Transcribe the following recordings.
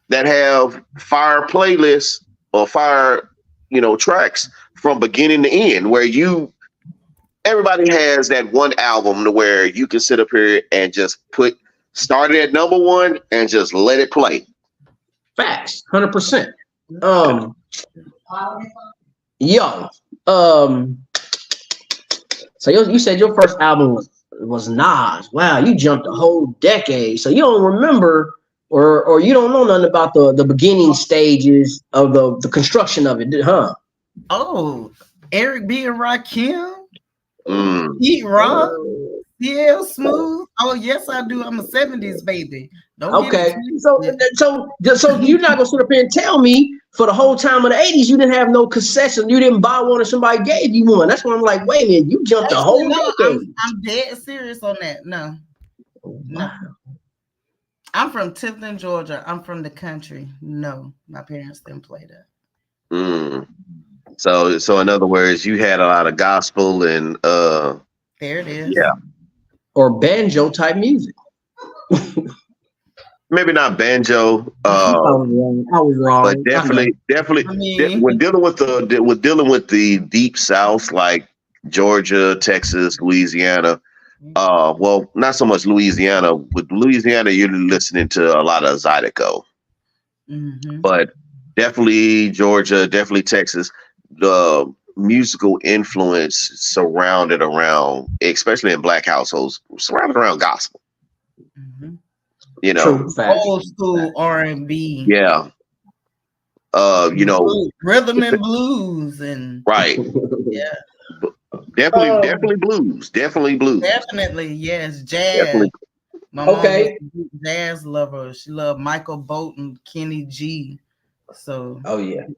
that have fire playlists or fire, tracks from beginning to end, where everybody has that one album to where you can sit up here and just start it at number one and just let it play. Facts, 100%. Yo, so you said your first album was Nas. Wow, you jumped a whole decade. So you don't remember or you don't know nothing about the beginning stages of the construction of it, huh? Oh, Eric B. and Rakim, Heat Rock, CL Smooth. Oh, yes, I do. I'm a 70s baby. Okay, so you're not gonna sit up here and tell me for the whole time of the 80s you didn't have no cassettes and you didn't buy one or somebody gave you one. That's why I'm like, wait a minute, you jumped the whole decade. I'm dead serious on that. No. I'm from Tifton, Georgia. I'm from the country. No, my parents didn't play that. So in other words, you had a lot of gospel and there it is. Yeah. Or banjo type music. Maybe not banjo. I was wrong. But definitely. When dealing with the deep South, like Georgia, Texas, Louisiana. Well, not so much Louisiana. With Louisiana, you're listening to a lot of Zydeco. But definitely Georgia, definitely Texas. The musical influence surrounded around, especially in Black households, surrounded around gospel. Old school R&B. Yeah. Rhythm and blues and right. Yeah. Definitely blues. Definitely, yes. Jazz. Definitely. My mom was a jazz lover. She loved Michael Bolton, Kenny G. So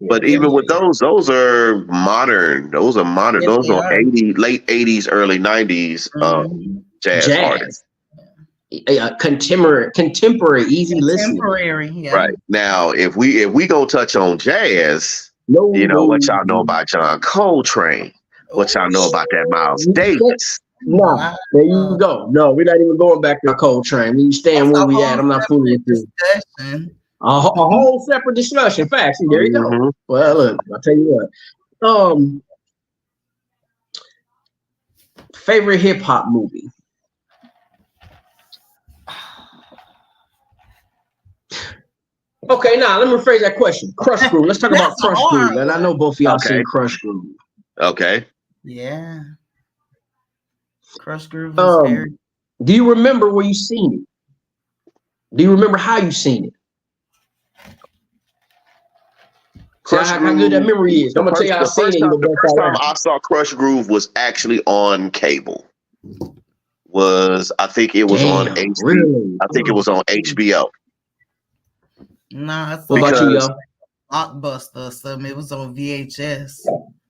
but even with those are modern. Those are modern. Yes, those are late 80s, early 90s jazz artists. Contemporary, easy listening. Yeah. Right. Now, if we go touch on jazz, what y'all know about John Coltrane? What y'all know about that Miles Davis? No, there you go. No, we're not even going back to Coltrane. We staying where we at. I'm not fooling with this. A whole separate discussion. Facts. There you go. Well, look, I'll tell you what. Favorite hip hop movie. Okay, now let me rephrase that question. Crush Groove. Let's talk about Crush Groove. And I know both of y'all seen Crush Groove. Okay. Yeah. Crush Groove is very. Do you remember where you seen it? Do you remember how you seen it? How good that memory is. I'm gonna tell you how I seen it. The first time I saw Crush Groove was actually on cable. I think it was on HBO. Really? I think it was on HBO. Nah, what about you, yo? Blockbuster or something. It was on VHS.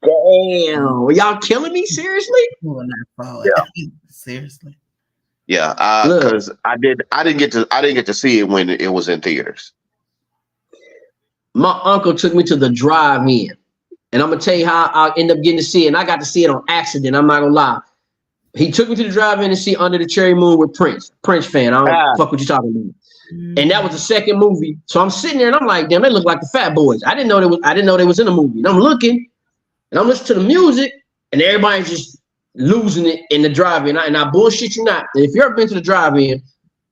Damn, were y'all killing me? Seriously? Yeah. Seriously. Yeah, because I didn't get to see it when it was in theaters. My uncle took me to the drive-in, and I'm gonna tell you how I ended up getting to see it. And I got to see it on accident. I'm not gonna lie. He took me to the drive-in to see Under the Cherry Moon with Prince. Prince fan. I don't fuck what you talking about. And that was the second movie. So I'm sitting there and I'm like, damn, they look like the Fat Boys. I didn't know they was in a movie. And I'm looking and I'm listening to the music and everybody's just losing it in the drive-in. And I bullshit you not. And if you've ever been to the drive-in,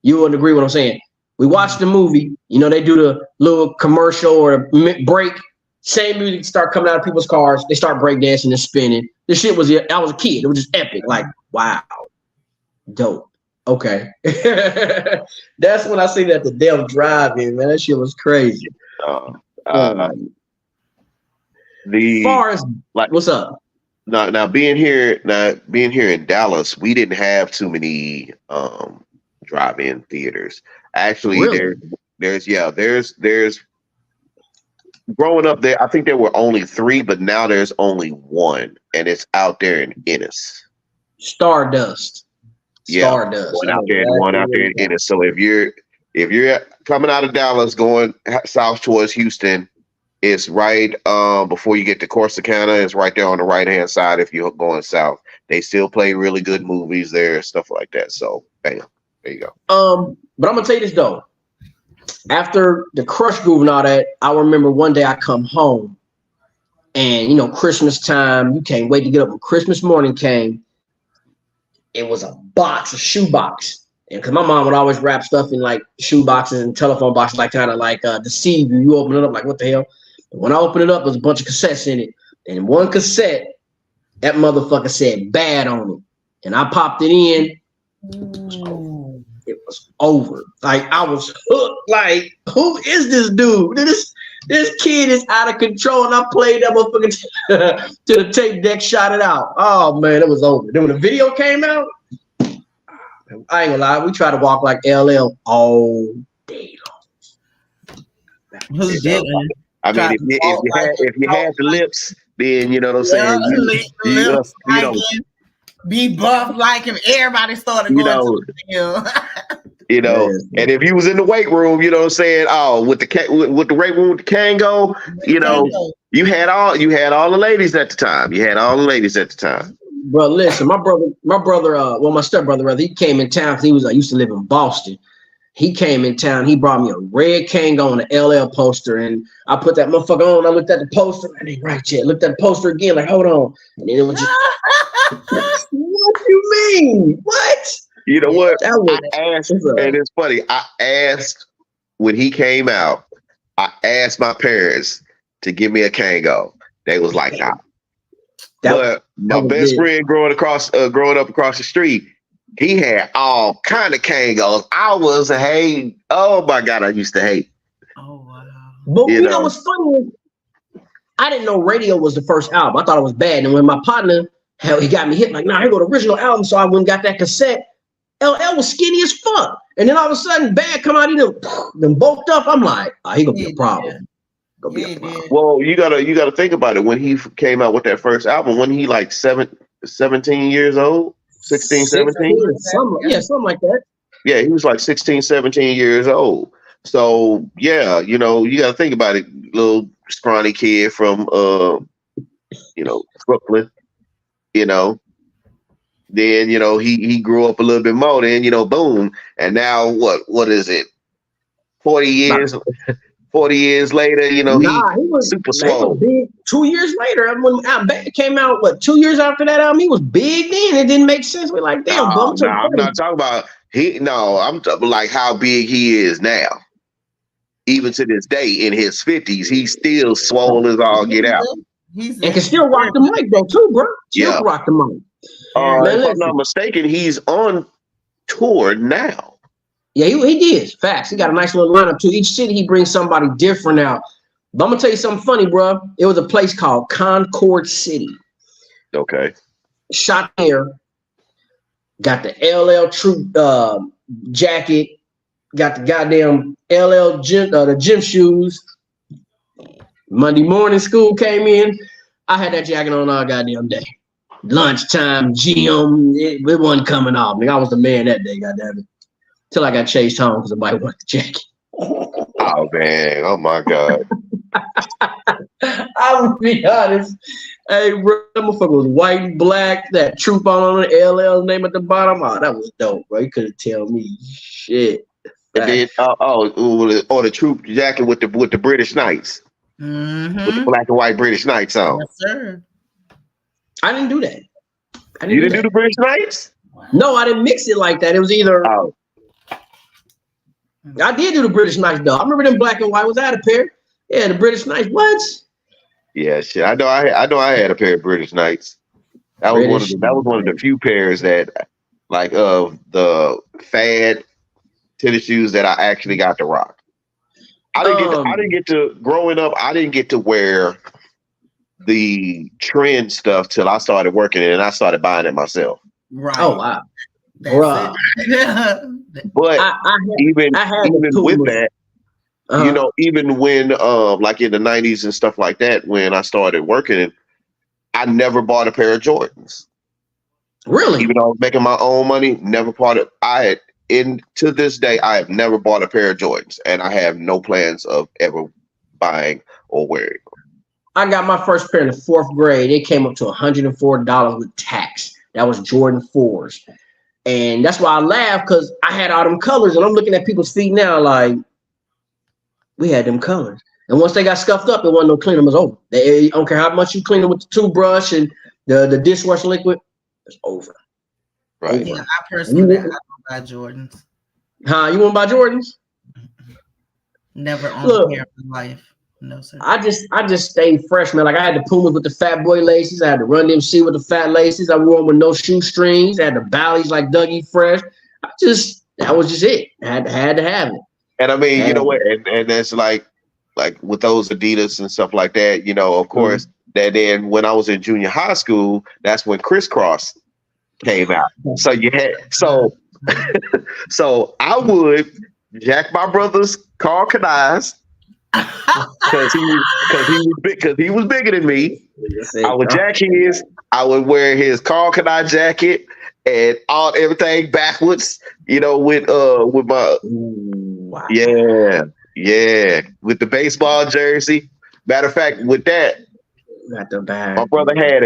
you wouldn't agree with what I'm saying. We watched the movie, they do the little commercial or break, same music start coming out of people's cars. They start breakdancing and spinning. This shit I was a kid. It was just epic. Like, wow, dope. Okay. That's when I see that the damn drive-in, man. That shit was crazy. What's up? Now being here in Dallas, we didn't have too many drive-in theaters. Actually, really? there's growing up there, I think there were only 3, but now there's only 1, and it's out there in Ennis. Stardust. One out there in Ennis. So if you're coming out of Dallas going south towards Houston, it's right before you get to Corsicana. It's right there on the right hand side. If you're going south, they still play really good movies there, stuff like that. So bam, there you go. But I'm gonna tell you this though, after the Crush Groove and all that, I remember one day I come home and, you know, Christmas time, you can't wait to get up. When Christmas morning came, it was a box, a shoe box. And because my mom would always wrap stuff in like shoe boxes and telephone boxes, like kind of like deceive you. You open it up like, what the hell? But when I opened it up, there's a bunch of cassettes in it. And one cassette, that motherfucker said bad on it. And I popped it in. Ooh. It was over. Like I was hooked. Like, who is this dude? This kid is out of control. And I played that motherfucker to the tape deck, shot it out. Oh man, it was over. Then when the video came out, I ain't gonna lie, we tried to walk like LL all day long. Who didn't? I mean, if you had the lips, then you know what I'm saying. You know, be buff like him. Everybody started going to the gym. You know, and if you was in the weight room, you know what I'm saying. Oh, with the weight room with the Kango, you know, you had all the ladies at the time. You had all the ladies at the time. Bro, listen, my brother, my stepbrother, rather, he came in town because I used to live in Boston. He came in town. He brought me a red Kango and an LL poster, and I put that motherfucker on. I looked at the poster. I didn't right yet. Looked at the poster again, like, hold on. And then it was just, what you mean? What? You know what? I asked, and it's funny. I asked when he came out. I asked my parents to give me a Kango. They was like, nah. But my best friend growing up across the street, he had all kind of Kangos. I was oh my God, I used to hate. Oh wow! But you know what's funny? I didn't know Radio was the first album. I thought it was bad. And when my partner, he got me hit like, nah, here go the original album. So I went and got that cassette. LL was skinny as fuck. And then all of a sudden, Bad come out, he them bulked up. I'm like, he gonna be a problem. Well, you gotta think about it. When he came out with that first album, when he like 17 years old, 16, 17? Something like that. Yeah, he was like 16, 17 years old. So yeah, you know, you gotta think about it. Little scrawny kid from Brooklyn, you know. Then, you know, he grew up a little bit more, then, you know, boom. And now what is it? 40 years later, you know, he was super swole. Big 2 years later, when Bad came out, 2 years after that album, he was big then. It didn't make sense. We're like, damn, I'm not talking about I'm talking like how big he is now. Even to this day, in his 50s, he's still swole as all get out. And can still rock the mic though, too, bro. Still rock the mic. If I'm not mistaken, he's on tour now. Yeah, he did. Facts. He got a nice little lineup too. Each city he brings somebody different out. But I'm gonna tell you something funny, bro. It was a place called Concord City. Okay. Shot there. Got the LL Troop jacket. Got the goddamn LL gym, the gym shoes. Monday morning school came in. I had that jacket on all goddamn day. Lunchtime, gym, it wasn't coming off. I was the man that day, goddamn it. Till I got chased home because somebody wanted the jacket. Oh man, oh my God. I would be honest. Hey, bro, that motherfucker was white and black. That troop on the LL name at the bottom. Oh, that was dope, bro. You couldn't tell me shit. And then, the troop jacket with the British Knights. Mm-hmm. With the black and white British Knights on. Yes, sir. I didn't do that. You didn't do the British Knights? No, I didn't mix it like that. It was either. Oh. I did do the British Knights though. I remember them black and white. Was that a pair? Yeah, the British Knights. What? Yeah, shit. I know I had a pair of British Knights. That was one of the few pairs that, like, of the fad tennis shoes that I actually got to rock. I didn't get to growing up. I didn't get to wear the trend stuff till I started working it and I started buying it myself. Right. Oh wow. Bro. But even with that, you know, even when like in the 90s and stuff like that, when I started working, I never bought a pair of Jordans. Really? Even though I was making my own money, never bought it. To this day, I have never bought a pair of Jordans, and I have no plans of ever buying or wearing them. I got my first pair in the 4th grade. It came up to $104 with tax. That was Jordan 4s. And that's why I laugh, because I had all them colors, and I'm looking at people's feet now like, we had them colors. And once they got scuffed up, it wasn't no cleaning. It was over. I don't care how much you clean them with the toothbrush and the dishwasher liquid, it's over. Right. Yeah, I personally I don't buy Jordans. Huh? You want to buy Jordans? Never owned a pair in life. No, sir. I just stayed fresh, man. Like I had the Pumas with the fat boy laces. I had the Run DMC with the fat laces. I wore them with no shoestrings. I had the Bally's like Dougie Fresh. That was just it. I had to have it. And I mean, you know what? And that's like with those Adidas and stuff like that, you know, of course, that then when I was in junior high school, that's when Crisscross came out. So you had so I would jack my brother's Carl Kanais because he was bigger than me. I would jack his. I would wear his Carl Kanai jacket and everything backwards. You know, with my with the baseball jersey. Matter of fact, with that, my brother had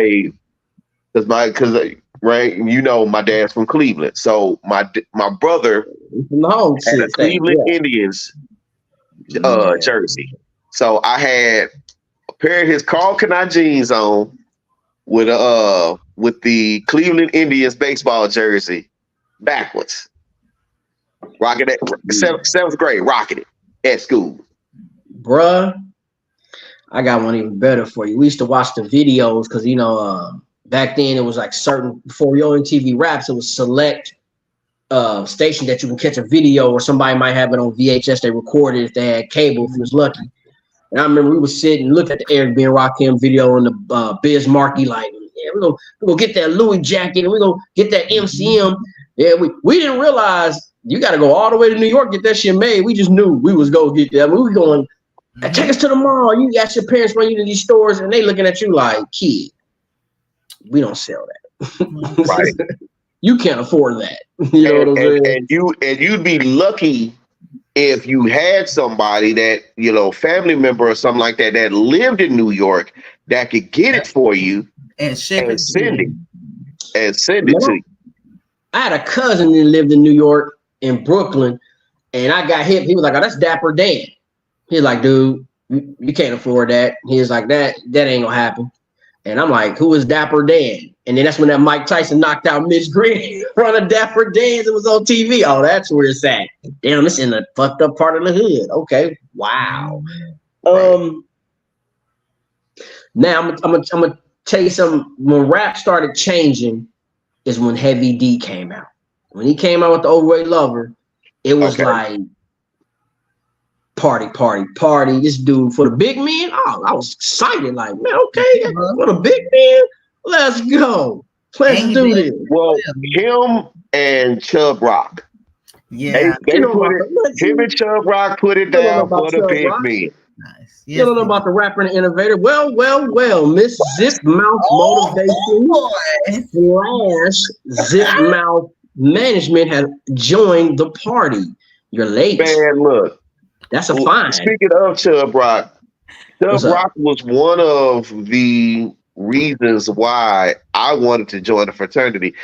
right, you know, my dad's from Cleveland, so my brother had a Cleveland Indians jersey. So I had a pair of his Carl Kanai jeans on with the Cleveland Indians baseball jersey backwards. Rocking it, seventh grade, rocking it at school. Bruh, I got one even better for you. We used to watch the videos because, you know, back then it was like certain, before Yo MTV Raps, it was select station that you can catch a video, or somebody might have it on VHS. They recorded if they had cable, if you was lucky. And I remember we would sit and look at the Eric B. and Rakim video on the Biz Markie, like, yeah, we're gonna get that Louis jacket and we're gonna get that MCM. Yeah, we didn't realize you got to go all the way to New York, get that shit made. We just knew we was going to get that. We were going, take us to the mall. You got your parents run you to these stores and they looking at you like, kid, we don't sell that. Right. You can't afford that. You know what I'm saying? And you'd be lucky if you had somebody that, you know, family member or something like that, that lived in New York that could get it for you and send it to you. I had a cousin that lived in New York, in Brooklyn, and I got hit. He was like, oh, that's Dapper Dan. He's like, dude, you can't afford that. He was like, that ain't gonna happen. And I'm like, who is Dapper Dan? And then that's when that Mike Tyson knocked out Mitch Green in front of Dapper Dan. It was on TV. Oh, that's where it's at. Damn, it's in the fucked up part of the hood. Okay, wow. Now I'm gonna tell you something. When rap started changing, is when Heavy D came out. When he came out with the Overweight Lover, it was like party. This dude for the big men. Oh, I was excited. Like, man, okay, for the big men, let's go. Let's do this. Well, him and Chubb Rock. Yeah, him and Chubb Rock put it down for the big men. Nice. You don't know about the rapper and the innovator. Well, Miss Zip Mouth Motivation / Zip Mouth Management has joined the party. Your ladies. Man, look. That's a fine. Speaking of Chubb Rock, Chubb Rock was one of the reasons why I wanted to join the fraternity.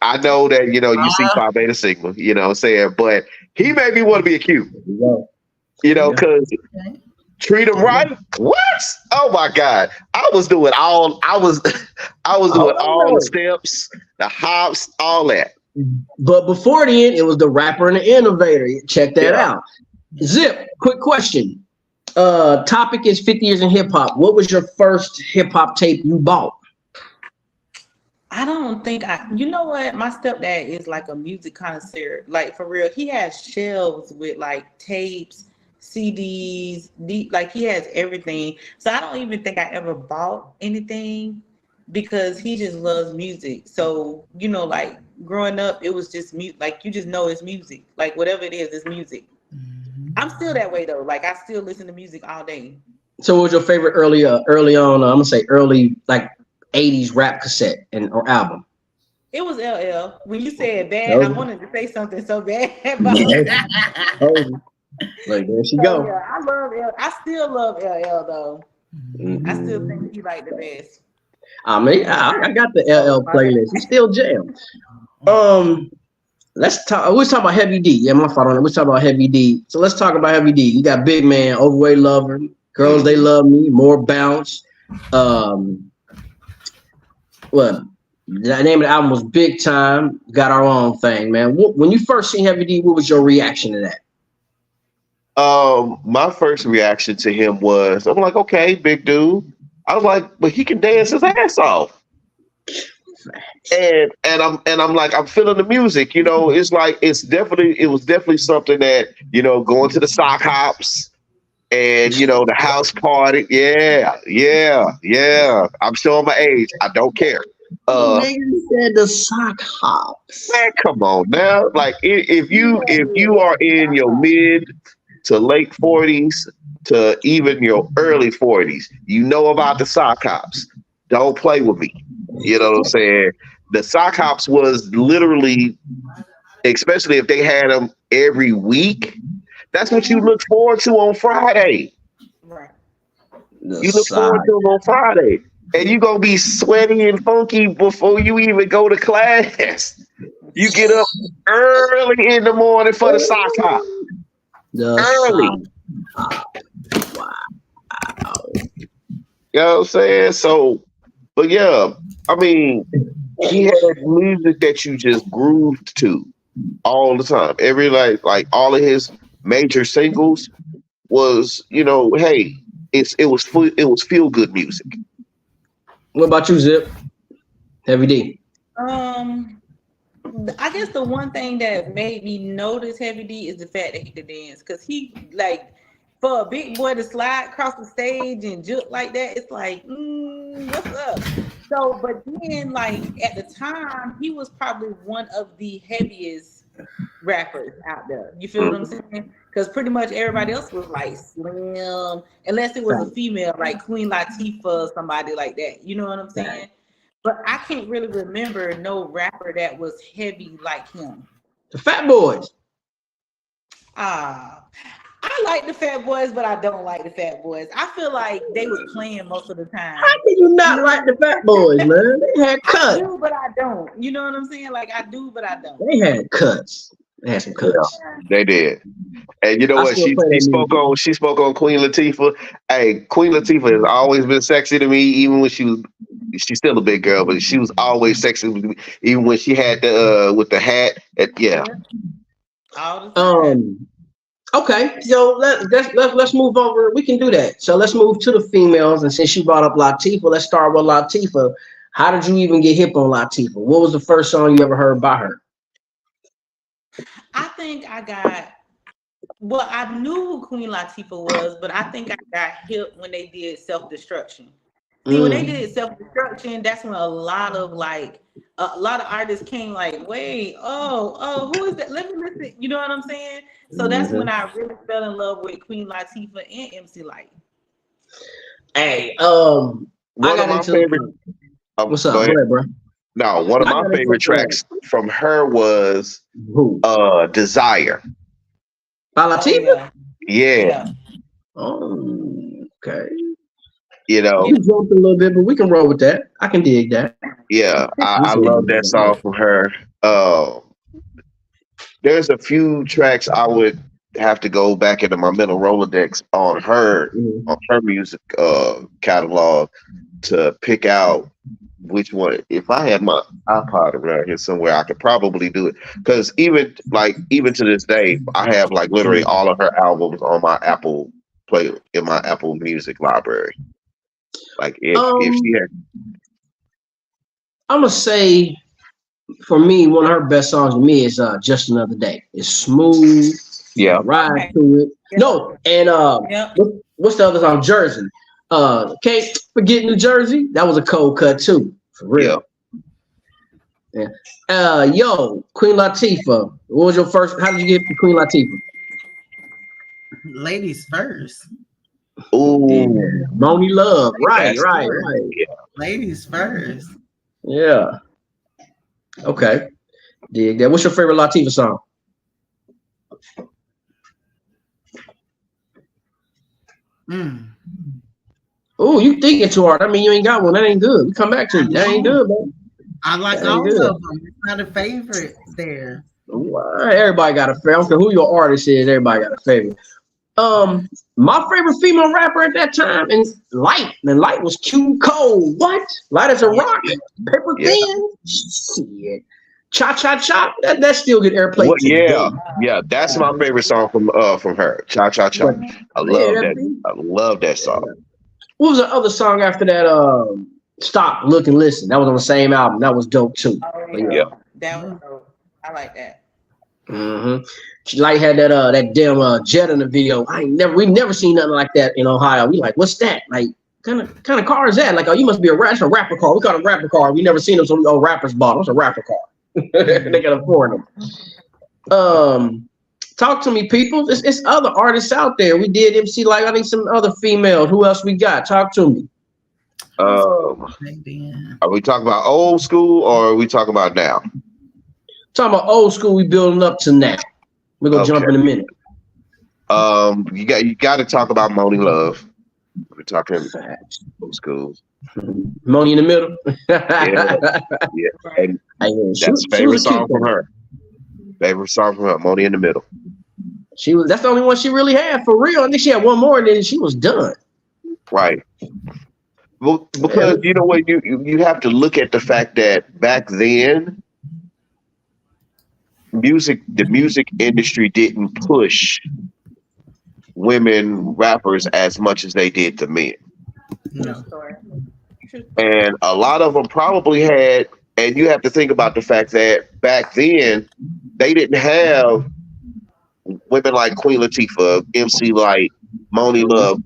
I know that, you know, you see Phi Beta Sigma, you know what I'm saying, but he made me want to be a Q. You know, because treat him right. What? Oh my God! I was doing all the steps, the hops, all that. But before the end, it was the rapper and the innovator. Check that out. Zip. Quick question. Topic is 50 years in hip hop. What was your first hip hop tape you bought? I don't think you know what? My stepdad is like a music connoisseur. Like for real, he has shelves with like tapes, CDs, like he has everything. So I don't even think I ever bought anything because he just loves music. So, you know, like growing up, it was just music. Like you just know it's music. Like whatever it is, it's music. I'm still that way though. Like I still listen to music all day. So what was your favorite early on, I'm gonna say early like 80s rap cassette or album? It was LL. When you said bad, I wanted to say something so bad about like there she go. Yeah, I love LL. I still love LL though. I still think he like the best. I mean, I got the LL playlist. He still jam. let's talk. We're talking about Heavy D. Yeah, my fault on it. We're talking about Heavy D. So let's talk about Heavy D. You got Big Man, Overweight Lover, Girls They Love Me, More Bounce. What? The name of the album was Big Time. Got Our Own Thing, man. When you first seen Heavy D, what was your reaction to that? My first reaction to him was, I'm like, okay, big dude. I was like, but he can dance his ass off. And I'm like, I'm feeling the music, you know. It's like it was definitely something that, you know, going to the sock hops and, you know, the house party. Yeah. I'm showing my age. I don't care. Nigga said the sock hops. Man, come on now. Like if you are in your mid to late 40s to even your early 40s, you know about the sock hops. Don't play with me. You know what I'm saying? The sock hops was literally, especially if they had them every week, that's what you look forward to on Friday. Right. You look forward to them on Friday. And you're going to be sweaty and funky before you even go to class. You get up early in the morning for the sock hop. Early. Wow. You know what I'm saying? So, but yeah, I mean, he had music that you just grooved to all the time. Every like all of his major singles was, you know, hey, it was feel good music. What about you, Zip? Heavy D. I guess the one thing that made me notice Heavy D is the fact that he could dance. Because he, like, for a big boy to slide across the stage and jump like that, it's like, what's up? So, but then, like, at the time, he was probably one of the heaviest rappers out there. You feel what I'm saying? Because pretty much everybody else was like slim, unless it was a female, like Queen Latifah or somebody like that. You know what I'm saying? But I can't really remember no rapper that was heavy like him. The Fat Boys. I like the Fat Boys, but I don't like the Fat Boys. I feel like they was playing most of the time. How can you not like the Fat Boys, man? They had cuts. I do, but I don't. You know what I'm saying? Like, I do, but I don't. They had cuts. They had some cuts. Yeah, they did. And you know what? She spoke on Queen Latifah. Hey, Queen Latifah has always been sexy to me, even when she's still a big girl, but she was always sexy with me, even when she had the with the hat. Okay, so let's move over. We can do that. So let's move to the females. And since you brought up Latifah, let's start with Latifah. How did you even get hip on Latifah? What was the first song you ever heard by her? I think I knew who Queen Latifah was, but I think I got hip when they did Self-Destruction. See, when they did Self-Destruction, that's when a lot of artists came like, wait, who is that? Let me listen. You know what I'm saying? So that's when I really fell in love with Queen Latifah and MC Lyte. Hey, I got into favorite. What's up? Go ahead, bro. No, one of my favorite tracks from her was Desire. By Latifah? Yeah. Oh, okay. You know, you jumped a little bit, but we can roll with that. I can dig that. Yeah, I love that song from her. There's a few tracks I would have to go back into my mental Rolodex on her music catalog to pick out which one. If I had my iPod around here somewhere, I could probably do it. Because even to this day, I have like literally all of her albums on my Apple Music library. Like if she had, I'm gonna say for me, one of her best songs to me is Just Another Day. It's smooth. Yeah. Ride to it. Yeah. No, and what's the other song? Jersey. Can't forget New Jersey. That was a cold cut too. For real. Yeah. Queen Latifah. What was your first? How did you get to Queen Latifah? Ladies first. Ooh. Yeah. Moni Love. Right. Yeah. Ladies first. Yeah. Okay. Dig that. What's your favorite Latifah song? Oh, you thinking too hard. I mean, you ain't got one. That ain't good. We come back to you. That ain't good, man. I like all of them. It's not a favorite there. Everybody got a favorite. I don't care who your artist is. Everybody got a favorite. My favorite female rapper at that time is Light. And Light was cute, cold. What? Light as a rock. Paper thin. Shit. Cha Cha Cha. That still get airplay. Well, yeah. That's my favorite song from her. Cha Cha Cha. I love that. I love that song. What was the other song after that? Stop, Look, and Listen. That was on the same album. That was dope too. Oh, yeah. That was dope. I like that. Light had that damn jet in the video. We never seen nothing like that in Ohio. We like, what's that? Like, kind of car is that? Like, oh, you must be a rapper car. We call it a rapper car. We never seen them, so rappers bought them. It's a rapper car. They can afford them. Talk to me, people. It's other artists out there. We did MC Light. I think some other females. Who else we got? Talk to me. Are we talking about old school or are we talking about now? Talking about old school, we building up to now. We're gonna jump in a minute. You got to talk about Moni Love. We're talking old school. Moni in the middle. Yeah. And that's favorite song from her. Favorite song from her, Moni in the Middle. That's the only one she really had for real. I think she had one more and then she was done. Right. Well, because you know what, you have to look at the fact that back then the music industry didn't push women rappers as much as they did to men. No. And a lot of them probably had, and you have to think about the fact that back then they didn't have women like Queen Latifah, MC Light, Moni Love.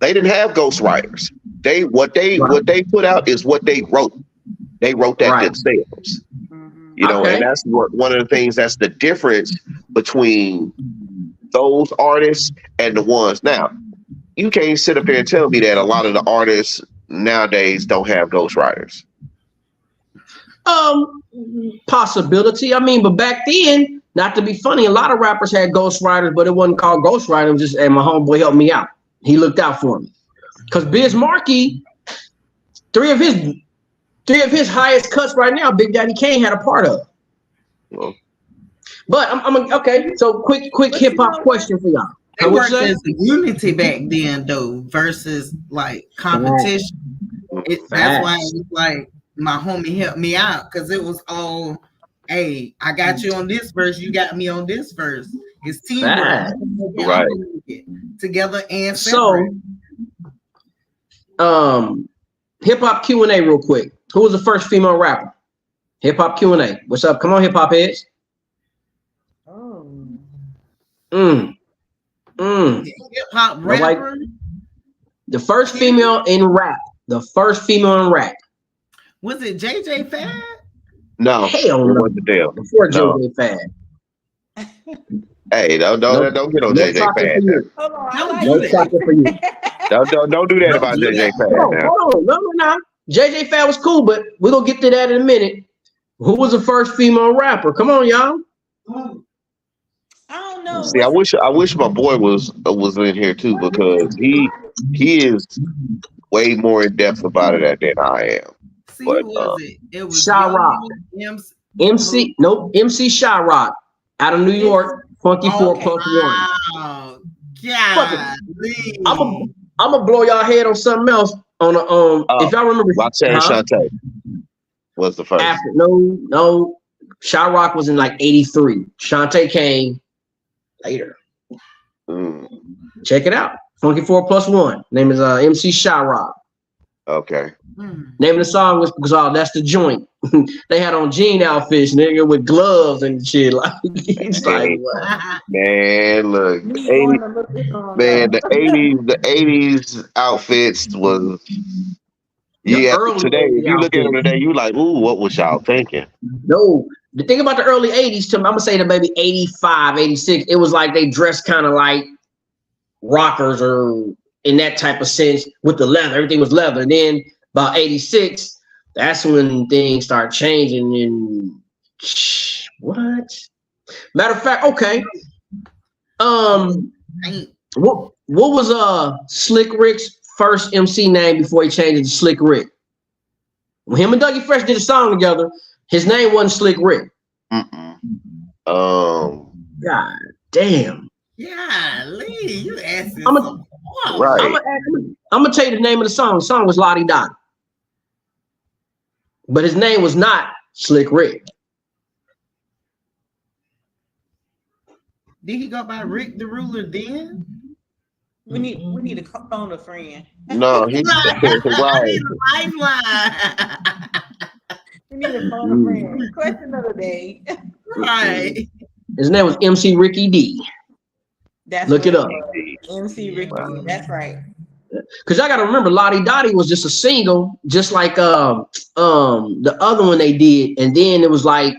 They didn't have ghostwriters. What they put out is what they wrote. They wrote that themselves. You know, and that's one of the things that's the difference between those artists and the ones now. You can't sit up there and tell me that a lot of the artists nowadays don't have ghostwriters. Possibility. I mean, but back then, not to be funny, a lot of rappers had ghostwriters, but it wasn't called ghostwriting. It was just, hey, my homeboy helped me out. He looked out for me. Because Biz Markie, three of his highest cuts right now, Big Daddy Kane had a part of. Well, but I'm okay. So quick hip hop question for y'all. It worked as a unity back then, though, versus like competition. That's why it was like my homie helped me out because it was all, hey, I got you on this verse, you got me on this verse. It's teamwork, right? Together and separate. So, hip hop Q&A real quick. Who was the first female rapper? Hip hop Q&A. What's up? Come on, hip hop heads. Hip hop rapper. The first female in rap. The first female in rap. Was it JJ Fad? No. Hell no. What the deal? Before JJ Fad. Hey, don't get on JJ Fad. Hold on, for you. Don't do that about JJ Fad. Hold on. No. JJ Fad was cool, but we're gonna get to that in a minute. Who was the first female rapper? Come on, y'all. I don't know. See, I wish my boy was in here too, because he is way more in depth about it than I am. See, but, who was it? It was Shy-Rock. MC Shy-Rock out of New York. Funky 4 + 1. Wow. Yeah. I'm gonna blow y'all head on something else. If y'all remember, Roxanne Shante was the first. No. Shy-Rock was in like '83. Shante came later. Check it out. Funky 4 + 1. Name is MC Shy-Rock. Okay. Name of the song was because that's the joint. They had on jean outfits, nigga, with gloves and shit. Like, it's like, man, look, the 80s outfits was. Yeah, today, if you look at them today, you like, ooh, what was y'all thinking? No, the thing about the early 80s, I'm gonna say that maybe 85, 86, it was like they dressed kind of like rockers or in that type of sense with the leather. Everything was leather. And then about 86, that's when things start changing. And what? Matter of fact, okay. What was Slick Rick's first MC name before he changed it to Slick Rick? When him and Dougie Fresh did a song together, his name wasn't Slick Rick. God damn. Yeah, Lee, you asking I'm Right. gonna tell you the name of the song. The song was Lottie Dottie. But his name was not Slick Rick. Did he go by Rick the Ruler then? We need to phone a friend. No, he I need a lifeline. We need to phone a friend. Question of the day. Right. His name was MC Ricky D. That's Look it up. MC Ricky. Wow. That's right. Because y'all gotta remember, Lottie Dottie was just a single, just like the other one they did, and then it was like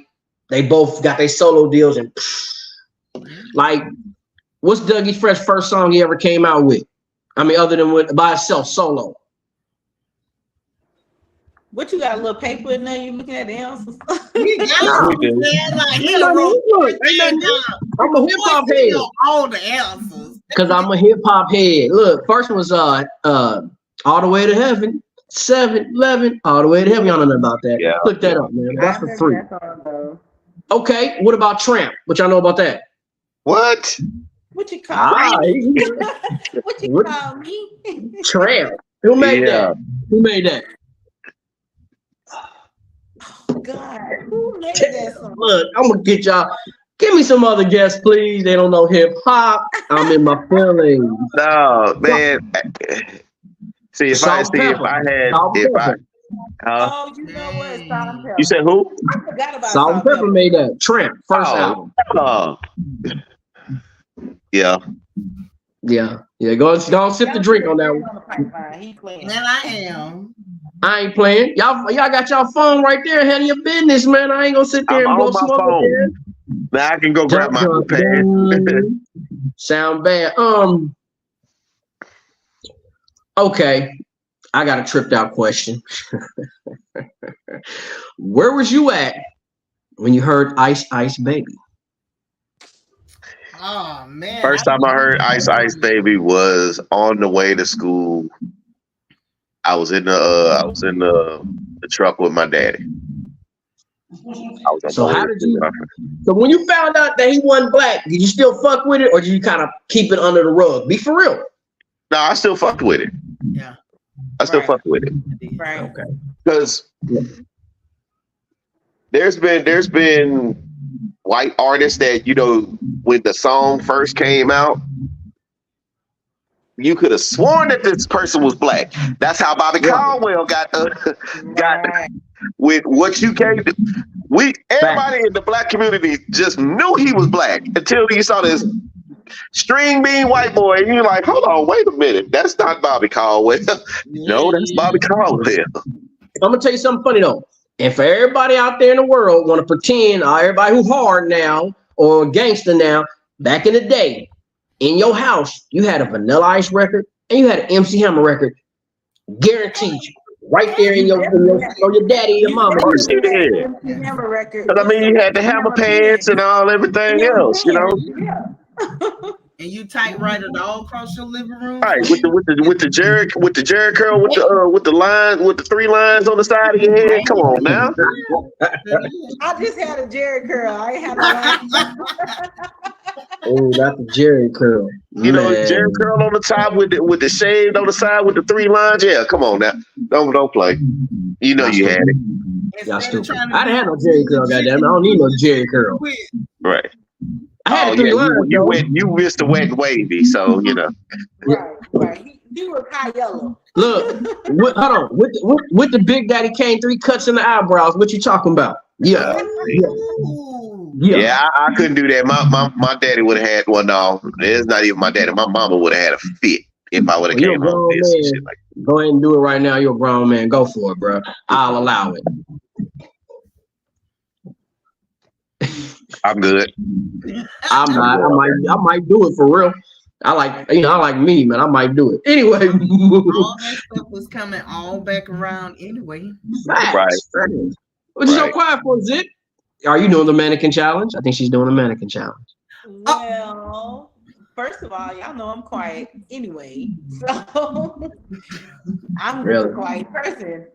they both got their solo deals, and like, what's Dougie Fresh first song he ever came out with? I mean, other than with by itself, solo. What, you got a little paper in there? You looking at the answers? I'm a hip hop head. All the answers. Cause I'm a hip hop head. Look, first one was All the Way to Heaven, 7-11, All the Way to Heaven. Y'all don't know about that. Yeah. Look that up, man. That's for free. Okay, what about Tramp? What y'all know about that? What? What you call me? What you call me? Tramp. Who made that? Who made that? God, who made that song? Look, I'm gonna get y'all. Give me some other guests, please. They don't know hip hop. I'm in my feelings. No, man. See, if I oh, you know what? Salt and Pepper. You said who? I forgot about Salt and Pepper made that. Tramp, first album. Yeah. Go and sip the drink on that one. Man, I am. I ain't playing. Y'all got y'all phone right there. Handle your business, man. I ain't gonna sit there and blow smoke up there. Now I can go grab my pad. Sound bad. Okay. I got a tripped out question. Where was you at when you heard Ice Ice Baby? Oh man. First time I heard Ice Ice Baby was on the way to school. I was in the truck with my daddy. So when you found out that he wasn't black, did you still fuck with it, or did you kind of keep it under the rug? Be for real. No, I still fucked with it. Yeah. I still fucked with it. Right. Okay. Because there's been white artists that, you know, when the song first came out, you could have sworn that this person was black. That's how Bobby Caldwell got with What You Came to. Everybody in the black community just knew he was black until you saw this string bean white boy, and you're like, hold on, wait a minute, that's not Bobby Caldwell. No, that's Bobby Caldwell. I'm gonna tell you something funny though. And for everybody out there in the world want to pretend, everybody who hard now or gangster now, back in the day, in your house, you had a Vanilla Ice record and you had an MC Hammer record. Guaranteed you. Right there in your daddy and your mama. Of course you did. Because I mean, you had the hammer pants and everything else, you know. Yeah. And you typewriter all across your living room. Right, with the Jerry curl with the line with the 3 lines on the side of your head. Come on now. I just had a Jerry curl. I ain't had a line. Oh, that's the Jerry curl. You know, Jerry curl on the top with the shade on the side with the 3 lines. Yeah, come on now. Don't play. You know you had it. Y'all stupid. I didn't have no Jerry curl, goddamn. I don't need no Jerry curl. Right. I had 3 lines. You missed the wet and wavy, so you know. Right. You were high yellow. Look, hold on. With the Big Daddy Kane 3 cuts in the eyebrows, what you talking about? Yeah. I couldn't do that. My daddy would have had it's not even my daddy. My mama would have had a fit if I would have came home with this and shit like that. Go ahead and do it right now. You're a grown man. Go for it, bro. I'll allow it. I'm good. I'm not. I might do it for real. I like me, man. I might do it. Anyway. All that stuff was coming all back around anyway. Right. What you so quiet for, Zip? Are you doing the mannequin challenge? I think she's doing the mannequin challenge. Well, first of all, y'all know I'm quiet anyway. So I'm really a quiet person.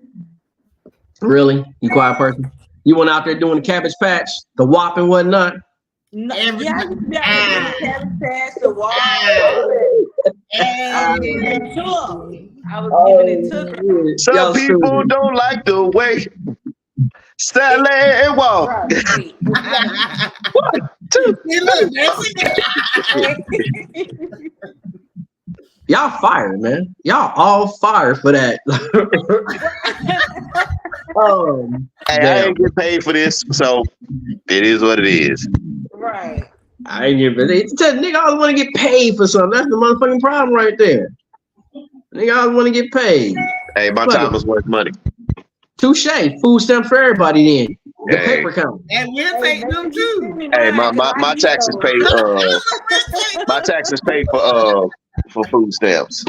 Really? You quiet person? You went out there doing the Cabbage Patch, the WAP and whatnot. No, Every yeah, I Cabbage Patch, the wall. I was giving it to them. Some people don't like the way Stanley walk. Right. One, two. Y'all fired, man. Y'all all fired for that. Hey, I ain't get paid for this, so it is what it is. Right. I ain't get paid. Nigga always want to get paid for something. That's the motherfucking problem right there. Nigga always want to get paid. Hey, my time was worth money. Touche. Food stamp for everybody then. The paper count. And we'll take them too. Hey, my taxes paid. My taxes paid for food stamps.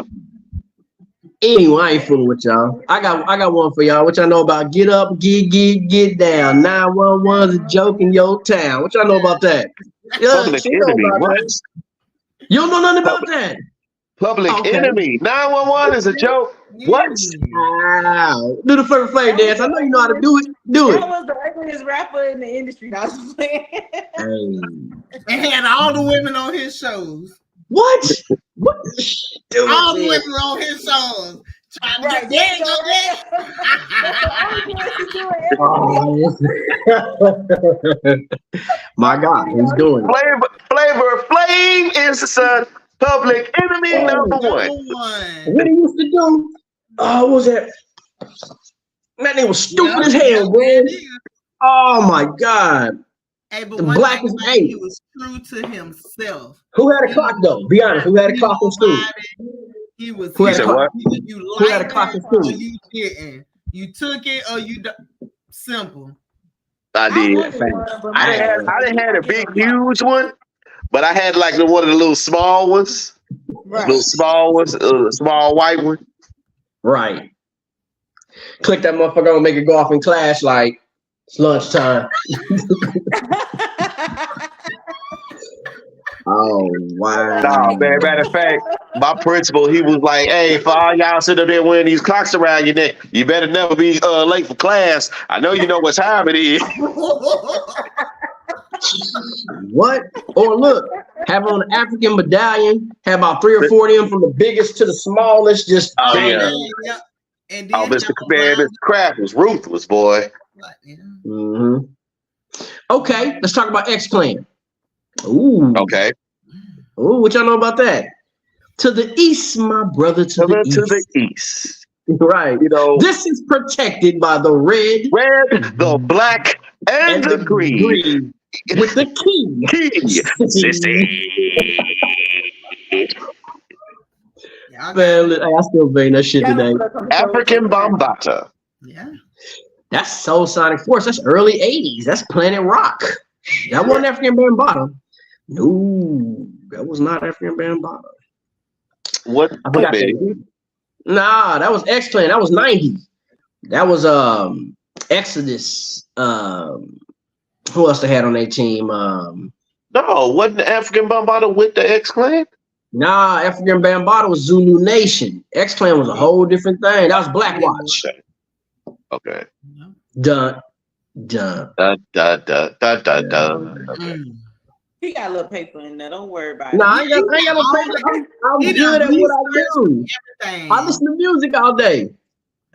Anyway, I ain't fooling with y'all. I got one for y'all. What y'all know about get up, get down. 911's a joke in your town. What y'all know about that? Public enemy. What? You don't know nothing about that. Public enemy. 911 is a joke. What? Wow. Do the Flavor Flav dance. I know you know how to do it. Do it. That was the ugliest rapper in the industry. I was playing. And had all the women on his shows. What? What? All the women on his shows. Right. My God, he's doing it. Flavor Flav is the public enemy number one. What he used to do? What was that? That nigga was stupid as hell, bro. Oh my God. Hey, but the black is eight. He was true to himself. Who had a clock though? Be honest. Who had a clock in school? He was. Who had a clock? Who had a clock in school? You didn't. You took it or you. Simple. I did. I didn't have a big, huge one, but I had like one of the little small ones. Right. Little small ones, small white one. Right. Click that motherfucker on, make it go off in class like it's lunchtime. Oh wow! Nah, man. Matter of fact, my principal, he was like, "Hey, for all y'all sitting up there wearing these clocks around your neck, you better never be late for class. I know you know what time it is." What? Or look, have on an African medallion, have about 3 or 4 of them from the biggest to the smallest. Just And Mr. Kraft was ruthless, boy. Mm-hmm. Okay, let's talk about X-Clan. Ooh. Okay. Ooh, what y'all know about that? To the east, my brother, to the east. Right. You know, this is protected by the red, the black, and the green. With the key. Man, I still bang that shit today. African Bambaataa. Yeah. That's Soul Sonic Force. That's early 80s. That's Planet Rock. That wasn't African Bambaataa. No, that was not African Bambaataa. What? Nah, that was X-Clan. That was 90s. That was Exodus. Who else they had on their team? No, wasn't the African Bambaataa with the X-Clan? Nah, African Bambaataa was Zulu Nation. X-Clan was a whole different thing. That was Black Watch. Okay. Dun. He got a little paper in there. Don't worry about it. Nah, I ain't got no paper. I'm good at what I do. I listen to music all day.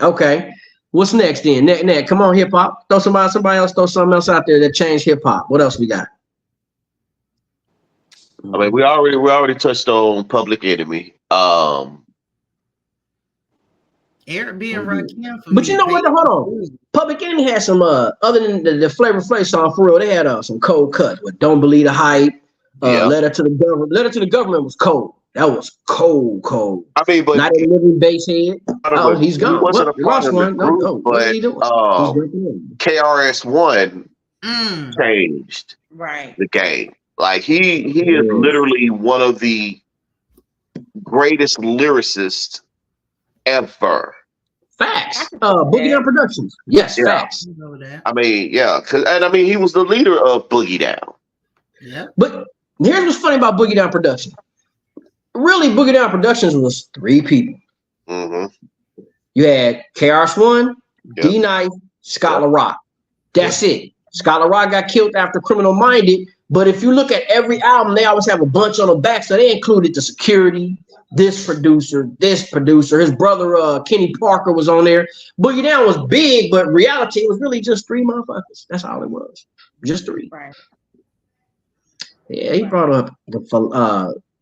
Okay. What's next then? Next. Come on, hip hop. Somebody else throw something else out there that changed hip hop. What else we got? I mean, we already touched on Public Enemy. Eric being Rakim. But you know what? Hold on. Public Enemy had some other than the Flavor Flav song for real. They had some cold cuts with "Don't Believe the Hype." Letter to the Government. Letter to the Government was cold. That was cold. I mean, but not a living bass head. Oh, he's gone. He wasn't a part of the group, but KRS-One changed the game. Like he is literally one of the greatest lyricists ever. Facts. Boogie Down Productions. Yes, facts. I mean, he was the leader of Boogie Down. Yeah. But here's what's funny about Boogie Down Productions. Really, Boogie Down Productions was 3 people. Mm-hmm. You had KRS-One, D-Nice, Scott LaRock. That's it. Scholar Rock got killed after Criminal Minded. But if you look at every album, they always have a bunch on the back. So they included the security, this producer, his brother Kenny Parker was on there. Boogie Down was big, but reality was really just 3 motherfuckers. That's all it was. Just 3. Right. Yeah, he brought up the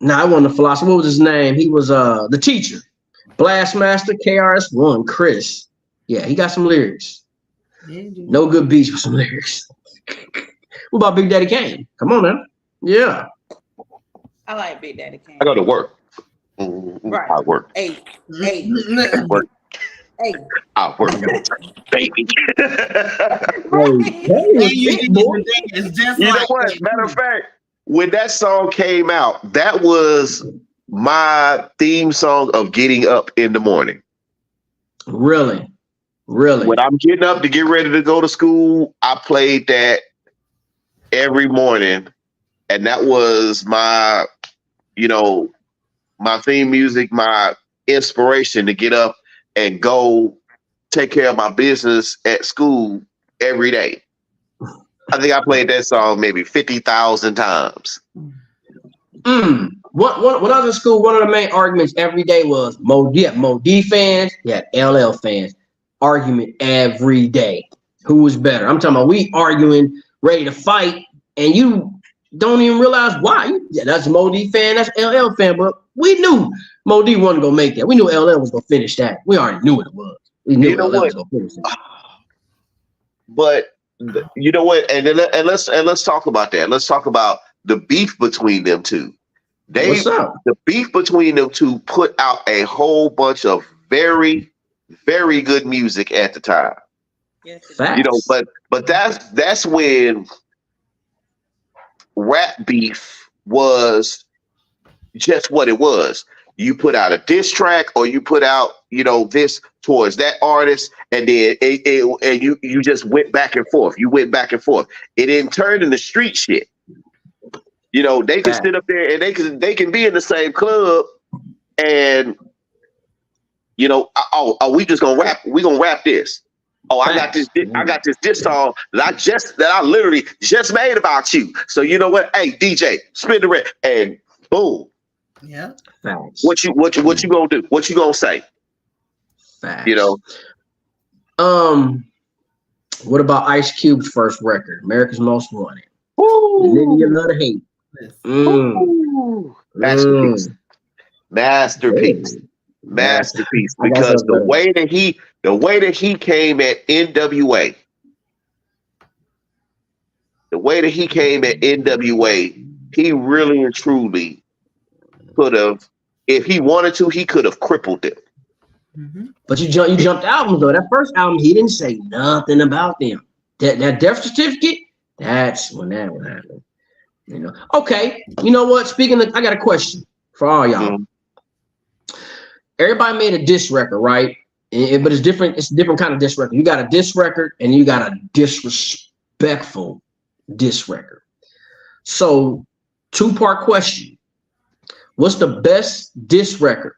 I wasn't the philosopher. What was his name? He was the teacher. Blastmaster, KRS-One, Chris. Yeah, he got some lyrics. No good beats with some lyrics. What about Big Daddy Kane? Come on now. Yeah. I like Big Daddy Kane. I go to work. Right. I work. Hey. I work. Hey. I work. Baby. It's just You know like what? Matter of fact, when that song came out, that was my theme song of getting up in the morning. Really? When I'm getting up to get ready to go to school, I played that every morning. And that was my, my theme music, my inspiration to get up and go take care of my business at school every day. I think I played that song maybe 50,000 times. When I was in school, one of the main arguments every day was Mo D fans, LL fans. Argument every day. Who was better? I'm talking about we arguing, ready to fight, and you don't even realize why. That's a Mo D fan, that's LL fan, but we knew Mo D wasn't gonna make that. We knew LL was gonna finish that. We already knew it was. We knew LL was gonna finish that. But you know what? And let's talk about that. Let's talk about the beef between them two. The beef between them two put out a whole bunch of very, very good music at the time. Yes, but that's when rap beef was just what it was. You put out a diss track, or you put out, this towards that artist, and then you just went back and forth. You went back and forth. It didn't turn into street shit. They can sit up there and they can be in the same club, and we just gonna rap. We gonna rap this. Oh, I got this song that I literally just made about you. So you know what? Hey, DJ, spin the record, and boom. Yeah. Facts. What you gonna do? What you gonna say? Facts. What about Ice Cube's first record, America's Most Wanted? Ooh. The Nigga You Love to Hate. Masterpiece. Because the way that he came at NWA, he really and truly could have, if he wanted to, he could have crippled them. Mm-hmm. But you jumped albums though. That first album, he didn't say nothing about them. That death certificate, that's when that would happen. Okay, you know what? Speaking of, I got a question for all y'all. Mm-hmm. Everybody made a diss record, right? But it's different. It's a different kind of diss record. You got a diss record and you got a disrespectful diss record. So, 2-part question. What's the best diss record?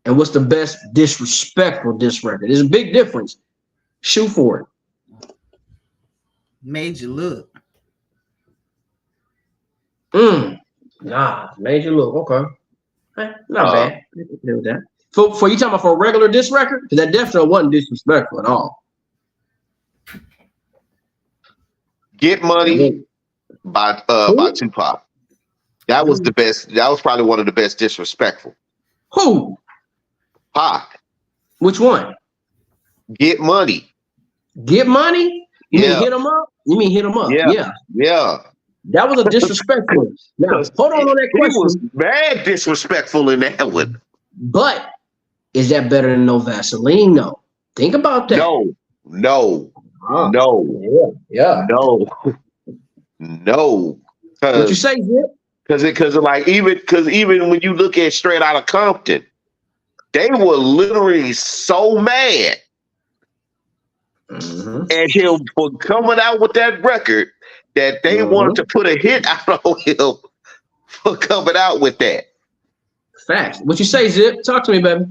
And what's the best disrespectful diss record? There's a big difference. Shoot for it. Made You Look. Made You Look. Okay. Not bad. I can deal with that. For you talking about for a regular diss record? Because that definitely wasn't disrespectful at all. Get Money by Tupac. That was the best. That was probably one of the best disrespectful. Who? Pac. Which one? Get Money. Get Money? You Yeah. mean Hit 'Em Up? You mean Hit 'Em Up? Yeah. That was a disrespectful. Now, hold on that question. He was mad disrespectful in that one. But is that better than No Vaseline? No. Think about that. No. Yeah. No. What you say, Zip? Because even when you look at Straight Outta Compton, they were literally so mad at him for coming out with that record that they wanted to put a hit out on him for coming out with that. Facts. What you say, Zip? Talk to me, baby.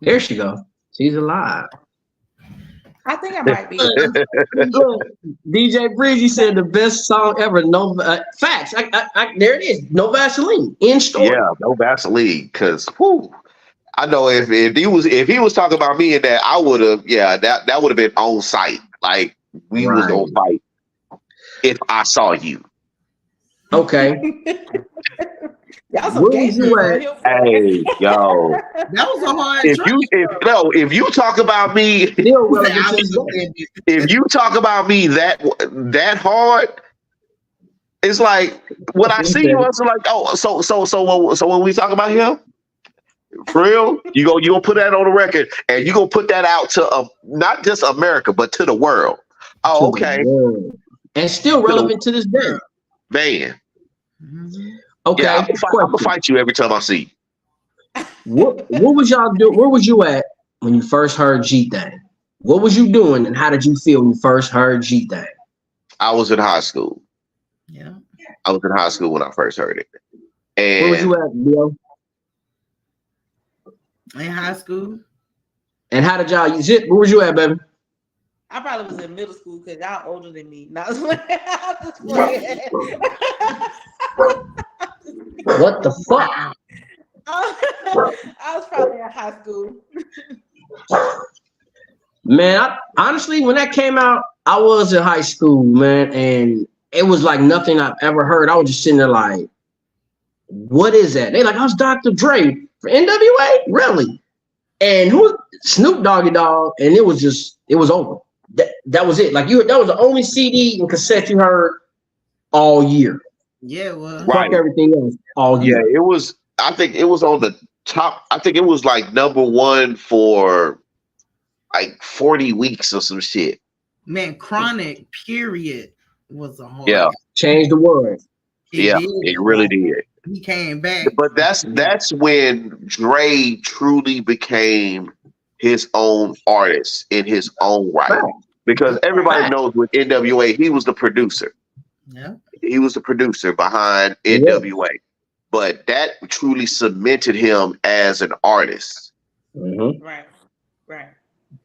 There she go. She's alive. I think I might be. Look, DJ Breezy said the best song ever. No facts. There it is. No Vaseline. In story. Yeah, no Vaseline. Because I know if he was talking about me in that, I would have. Yeah, that would have been on site. Like we was gonna fight if I saw you. Okay. Y'all some gangsters. Hey, yo. That was a hard if you talk about me, if you talk about me that hard, it's like when I see you, I was like, oh, so when we talk about him, for real, you gonna put that on the record, and you gonna put that out to not just America, but to the world. Oh, okay. And still relevant to this day, man. Okay, yeah, I'm gonna fight you every time I see you. What was y'all do? Where was you at when you first heard G-Thang? What was you doing, and how did you feel when you first heard G-Thang? I was in high school. Yeah, I was in high school when I first heard it. And where was you at, Bill? In high school. And how did y'all use it? Where was you at, baby? I probably was in middle school because y'all older than me. What the fuck? I was probably in high school. Man, honestly, when that came out, I was in high school, man, and it was like nothing I've ever heard. I was just sitting there like, what is that? They like, I was Dr. Dre for NWA? Really? And who? Snoop Doggy Dogg, and it was over. That was it. Like that was the only CD and cassette you heard all year. Yeah, it was. Fuck everything else all year. Yeah, it was. I think it was on the top. I think it was like #1 for like 40 weeks or some shit. Man, Chronic period was a hard. Yeah, changed the world. It really did. He came back, but that's when Dre truly became his own artist in his own right. Because everybody knows with NWA, he was the producer. Yeah, he was the producer behind NWA, but that truly cemented him as an artist. Mm-hmm. Right.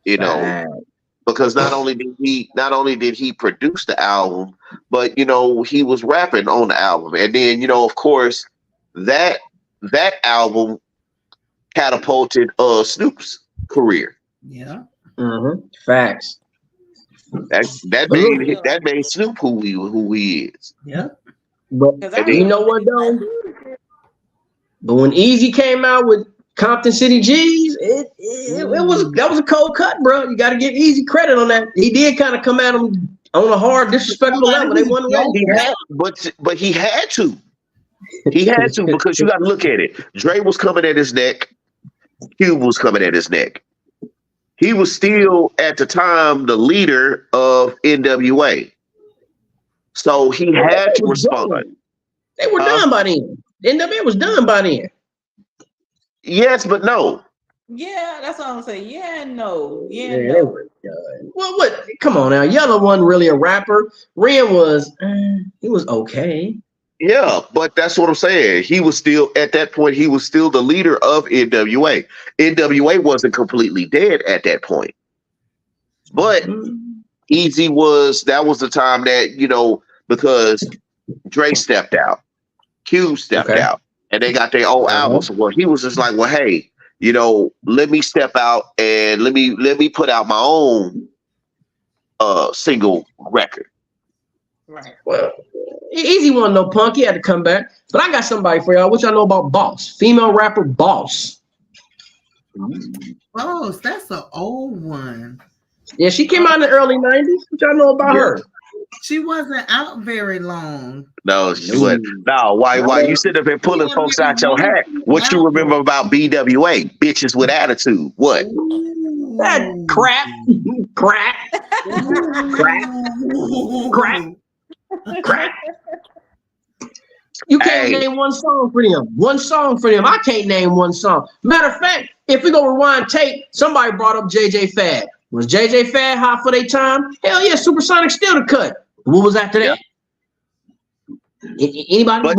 You know, because not only did he produce the album, but he was rapping on the album, and then of course that album catapulted Snoop's career. Yeah. Mm-hmm. Facts. That made Snoop who he is. Yeah. But you know what though? But when Easy came out with Compton City G's, that was a cold cut, bro. You got to give Easy credit on that. He did kind of come at him on a hard, disrespectful level. They won but he had to. He had to because you got to look at it. Dre was coming at his neck. Cube was coming at his neck. He was still at the time the leader of NWA, so he had to respond. They were done by then. NWA was done by then. Yes, but no. Yeah, that's what I'm saying. Yeah, no. They were done. Well, what? Come on now. Yellow wasn't really a rapper. Ren was. He was okay. Yeah, but that's what I'm saying. He was still at that point. He was still the leader of NWA. NWA wasn't completely dead at that point, but Easy was. That was the time that because Dre stepped out, Cube stepped out, and they got their own albums. Well, he was just like, well, hey, let me step out and let me put out my own single record. Right. Well, Easy wasn't no punk. He had to come back. But I got somebody for y'all. What y'all know about Boss? Female rapper Boss. Boss, that's an old one. Yeah, she came out in the early 90s. What y'all know about her? She wasn't out very long. No, she wasn't. No, why you sit up and pulling folks out your hat? What you remember about BWA? Bitches with attitude. What? That crap. Crap. You can't name one song for them. One song for them. I can't name one song. Matter of fact, if we go rewind tape, somebody brought up JJ Fad. Was JJ Fad hot for their time? Hell yeah, Supersonic still the cut. What was after that? Anybody? But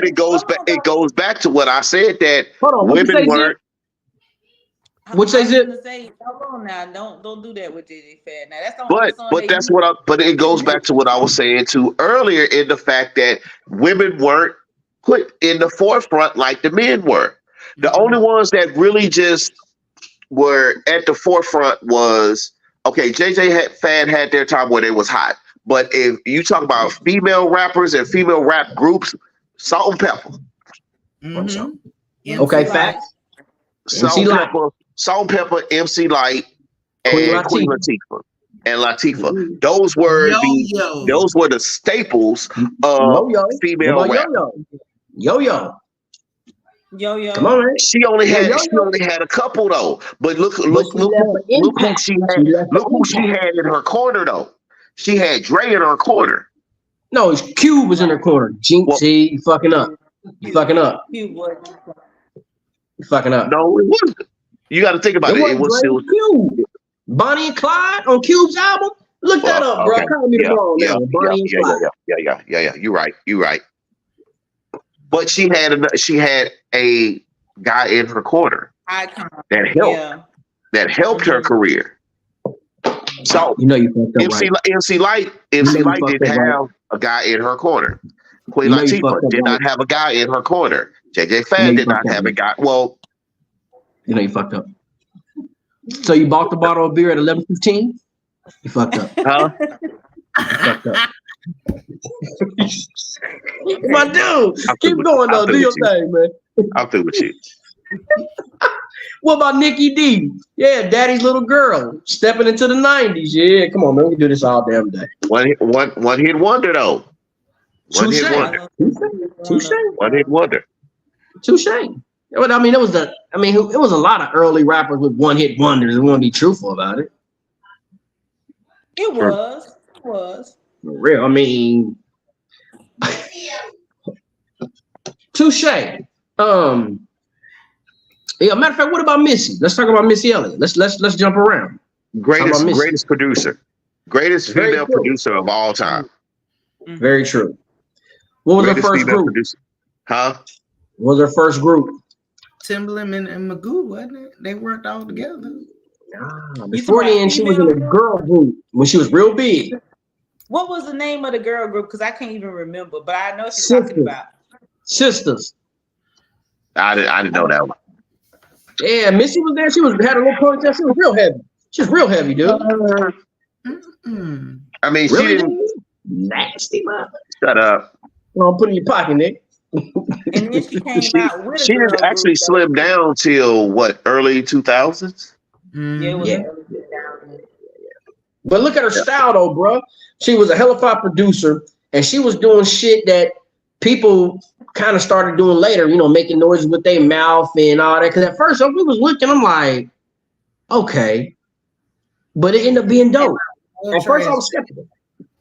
it goes back. It goes back to what I said that women weren't. What I was it? gonna say, hold on now, don't do that with JJ Fad. Now that's the only song but that's what I. But it goes back to what I was saying too earlier in the fact that women weren't put in the forefront like the men were. The only ones that really just were at the forefront was okay. Fad had their time where they was hot, but if you talk about female rappers and female rap groups, Salt and Pepper. Mm-hmm. Okay, facts. Salt and Pepper, MC Light, and Queen Latifah. And Latifah. Those were the staples of female rap. Yo. Come on, man. She only had a couple though. But look who she had. Look who she had in her corner though. She had Dre in her corner. No, Cube was in her corner. See, you fucking up. You fucking up. You fucking up. No, it wasn't. You got to think about it. It was Cube. Bonnie and Clyde on Cube's album. Look that up, bro. Call me wrong now. Bonnie and Clyde. Yeah. You're right. But she had a guy in her corner that helped her career. So you fucked up. MC Light didn't have a guy in her corner. Queen Latifah did not have a guy in her corner. JJ Fad did not have a guy. Well, you fucked up. So you bought the bottle of beer at 11:15? You fucked up. Huh? You fucked up. My dude, keep going though. Do your thing, man. I'm through with you. What about Nikki D? Yeah, Daddy's little girl stepping into the 90s. Yeah, come on, man. We can do this all damn day. One hit wonder though. One hit wonder. Touche. But I mean, it was a lot of early rappers with one hit wonders. We want to be truthful about it. It was. For real. I mean, touche. Yeah, matter of fact, what about Missy? Let's talk about Missy Elliott. Let's jump around. Greatest producer. Greatest female producer of all time. Very true. What was her first group? Producer. Huh? What was her first group? Timbaland and Magoo, wasn't it? They worked all together. Before then, she was in a girl group when she was real big. What was the name of the girl group? Because I can't even remember, but I know what you're talking about. Sisters. I didn't know that one. Yeah, Missy was there. She had a little ponytail. She was real heavy. She's real heavy, dude. I mean, she didn't. Nasty, man. Shut up. Well, put it in your pocket, Nick. And then she came out with she didn't actually slim down till what, early 2000s? Yeah. But look at her style, though, bro. She was a hellified producer, and she was doing shit that people kind of started doing later, making noises with their mouth and all that. Because at first, we was looking, I'm like, okay. But it ended up being dope. At first, I was skeptical.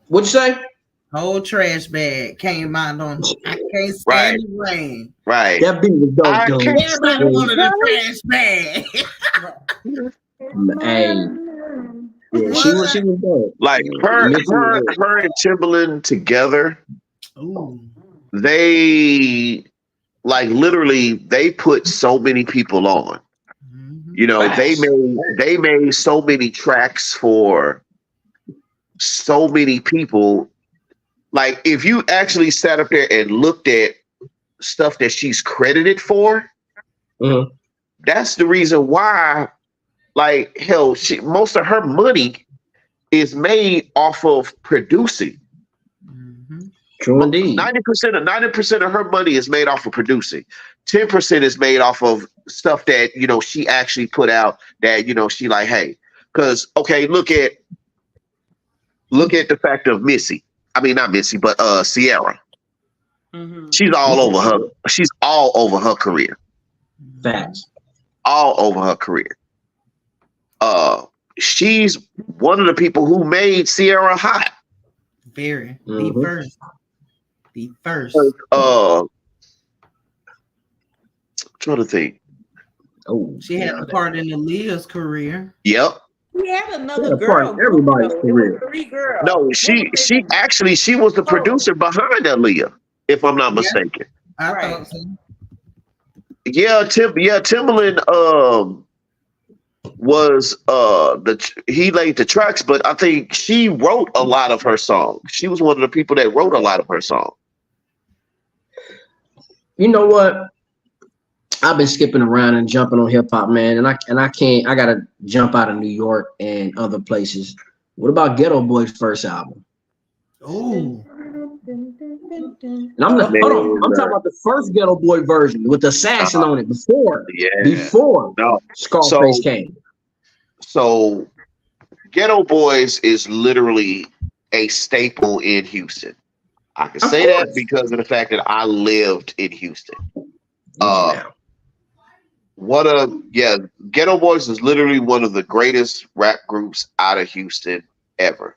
What'd you say? Whole trash bag came out on I Can't Stand the Rain. Right. That beat was dope, dude. Everybody wanted a trash bag. Hey. Yeah, she was dope. Like her and Timbaland together. Ooh. They literally they put so many people on. They made so many tracks for so many people. Like if you actually sat up there and looked at stuff that she's credited for, that's the reason why. Like hell, most of her money is made off of producing. True indeed. 90% of her money is made off of producing. 10% is made off of stuff that she actually put out that she like, hey, because look at the fact of Missy. I mean not Missy, but Ciara. She's all over her. She's all over her career. Facts. All over her career. She's one of the people who made Ciara hot. Very. The first. Trying to think. Oh, she had a part in Aaliyah's career. Yep. We had another girl. Everybody's career. 3 girls. No, she was the producer behind Aaliyah, if I'm not mistaken. I thought so. Yeah, Timbaland. he laid the tracks, but I think she wrote a lot of her songs. She was one of the people that wrote a lot of her songs. You know what? I've been skipping around and jumping on hip hop, man, and I can't. I gotta jump out of New York and other places. What about Ghetto Boy's first album? Oh, and hold on. I'm talking about the first Ghetto Boy version with the assassin on it before Scarface came. So, Ghetto Boys is literally a staple in Houston. I can say that because of the fact that I lived in Houston. Ghetto Boys is literally one of the greatest rap groups out of Houston ever.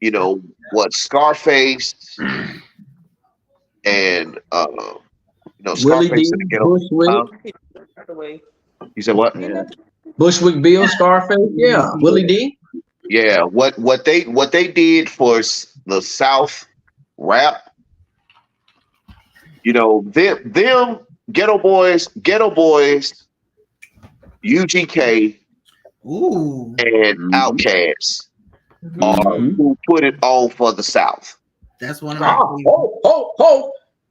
You know what, Scarface and Willie D, Bushwick. You said what? Bushwick Bill, Scarface, Willie D. Yeah, what they did for the South rap, them Ghetto Boys, UGK, and Outkast are who put it on for the South. That's one of my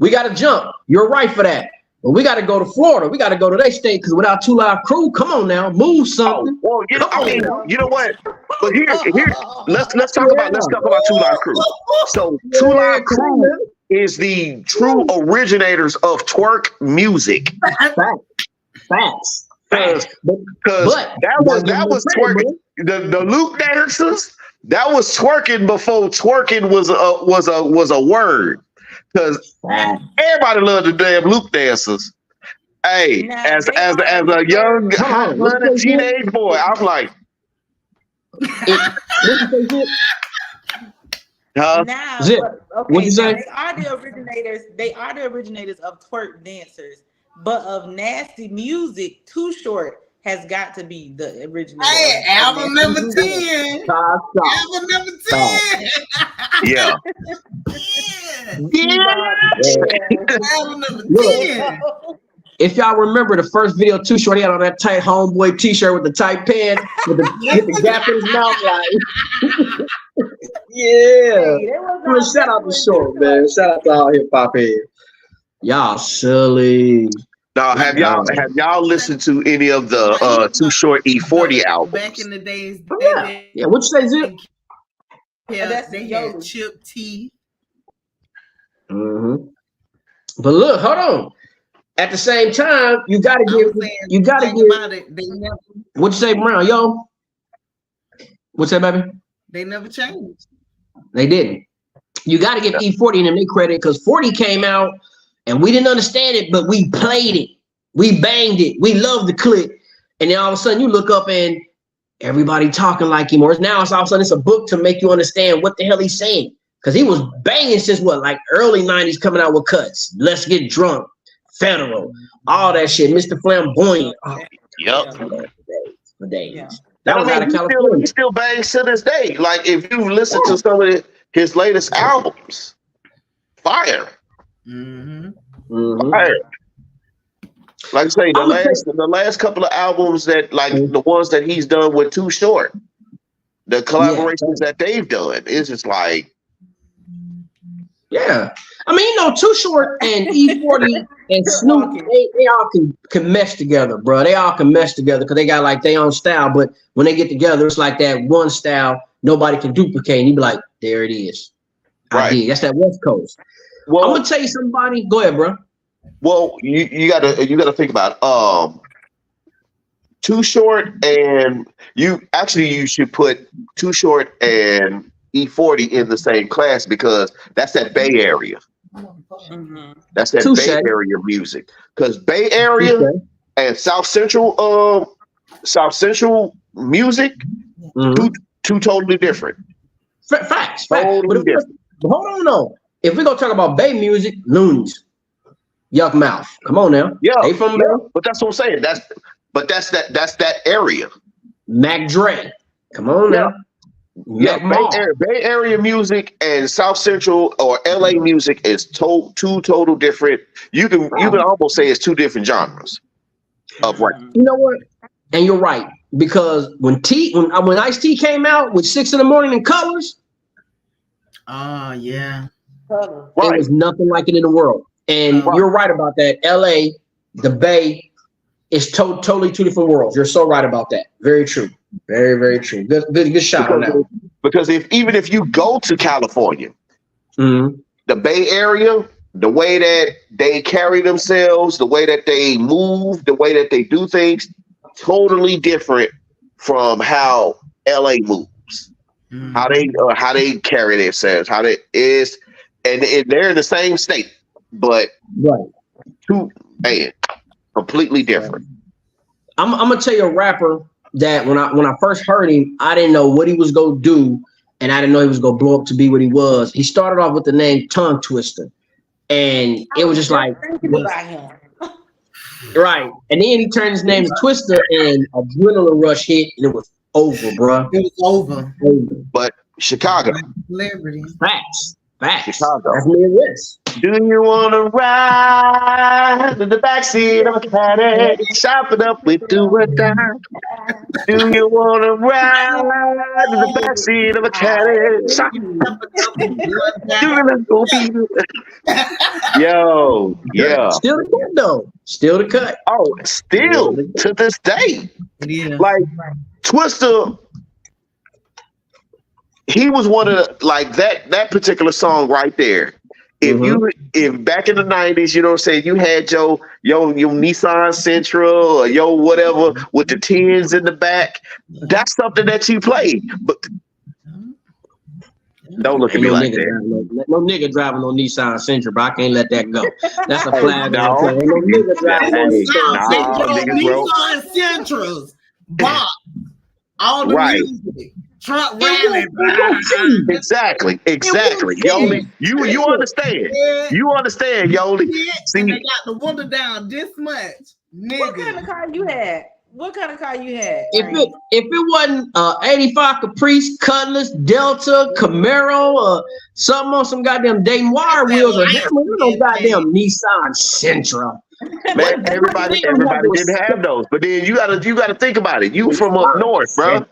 we got to jump. You're right for that. But we got to go to Florida. We got to go to their state because without 2 Live Crew, come on now, move something. You know what? But here, let's talk about 2 Live Crew. So 2 Live Crew is the true originators of twerk music. Facts. Because that was twerking. The loop dancers, that was twerking before twerking was a word. Because everybody loved the damn loop dancers. Hey, as a young hot-blooded teenage boy, I'm like, What'd you say? They are the originators of twerk dancers, but of nasty music, Too Short has got to be the originator. Hey, album number 10. Album number 10. Yeah. Album number 10. If y'all remember the first video, Too Short, he had on that tight homeboy t-shirt with the tight pants, with the gap in his mouth, like, shout out to Short, man. Shout out to all hip hop heads. Y'all silly. Now, have y'all listened to any of the Too Short E40 albums? Back in the days, yeah. What you say, Zip? Yeah, they had Chip T. But look, hold on. At the same time, you gotta give. What you say, Brown? Yo, what's that, baby? They never changed. They didn't. You got to give E40 and them their credit because 40 came out. And we didn't understand it, but we played it. We banged it. We loved the clip. And then all of a sudden you look up and everybody talking like him. Or now it's all of a sudden it's a book to make you understand what the hell he's saying. Because he was banging since like early 90s coming out with cuts. Let's Get Drunk, Federal, all that shit. Mr. Flamboyant. Yep. For days. Yeah. That was out of California. He still bangs to this day. Like if you listen to some of his latest albums, fire. Fire. Like I say, the last couple of albums that the ones that he's done with Too Short, the collaborations that they've done, it's just like, I mean, Too Short and E40 and Snoop, they all can mesh together, bro. They all can mesh together because they got like their own style. But when they get together, it's like that one style nobody can duplicate. And you be like, there it is. Right. That's that West Coast. Well, I'm gonna tell you somebody. Go ahead, bro. Well, you gotta think about Too Short and you should put Too Short and E40 in the same class because that's that Bay Area. That's that Bay Area music. Because Bay Area and South Central music, two totally different. Facts. Totally different. But hold on, though. If we're gonna talk about Bay music, Loonies, Yuck Mouth. Come on now. Yeah, they from Bay. But that's what I'm saying. That's that area. Mac Dre. Come on now. Yeah, Bay Area music and South Central or LA music is two total different. You can almost say it's two different genres. upright. You know what? And you're right, because when Ice-T came out with 6 in the morning in Colors, yeah, it was nothing like it in the world. And you're right about that. LA, the Bay, is totally 2 different worlds. You're so right about that. Very true. Very, very true. Good shot on that. Because even if you go to California, mm-hmm. the Bay Area, the way that they carry themselves, the way that they move, the way that they do things, totally different from how LA moves. Mm-hmm. How they carry themselves, how they is, and they're in the same state, but completely different. I'm gonna tell you a rapper that when I first heard him, I didn't know what he was gonna do, and I didn't know he was gonna blow up to be what he was. He started off with the name Tongue Twister, and it was just like about him. Right, and then he turned his name to Twister, and Adrenaline Rush hit, and it was over, bro. It was over. But Chicago, celebrity. Facts. Chicago. That's Midwest. Do you want to ride in the backseat of a Caddy, chop it up with do or die? Do you want to ride in the backseat of a Caddy, chop it up with do or die? Yo, yeah. Still the cut, though. Still the cut. Oh, still to this day. Yeah. Like, Twister, he was one of the, like that particular song right there. If back in the 90s, you know what I'm saying, you had your Nissan Sentra or your whatever with the tins in the back, that's something that you played. But don't look at me like that. No nigga driving no Nissan Sentra, but I can't let that go. That's a flag. No nigga driving no Nissan Sentras. Bob. All the music. Truck rally. Exactly. Yoli, you understand. You understand, Yoli. See, and they got the window down this much. Nigga. What kind of car you had? If it wasn't 85 Caprice, Cutlass, Delta, Camaro, or something on some goddamn Dayton wire wheels, or no goddamn Nissan Sentra. Man, everybody didn't have those. But then you gotta think about it. You from up north, bro.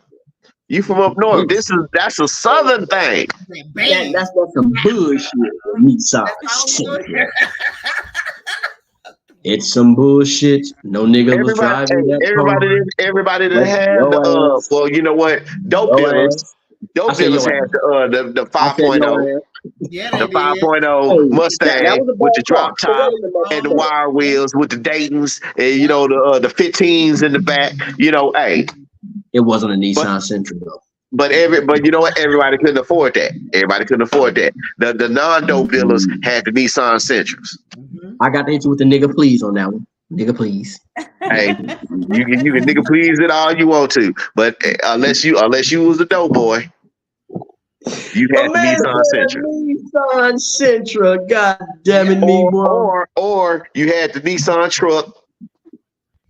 You from up north. That's a southern thing. That's some bullshit. Nissan Sentra. It's some bullshit. No nigga was driving that. Everybody didn't have well, you know what? Dope dealers had the 5.0. Yeah, the 5.0 Mustang with the drop top and the wire wheels with the Daytons and you know the 15s in the back. You know, hey, it wasn't a Nissan Sentra though. But you know what? Everybody couldn't afford that. The non-dope dealers had the Nissan Sentras. I got to hit you with the nigga please on that one. Nigga please. Hey, you can nigga please it all you want to, but unless you was a dope boy, you had the Nissan Sentra. Nissan Sentra, god damn it, or you had the Nissan truck.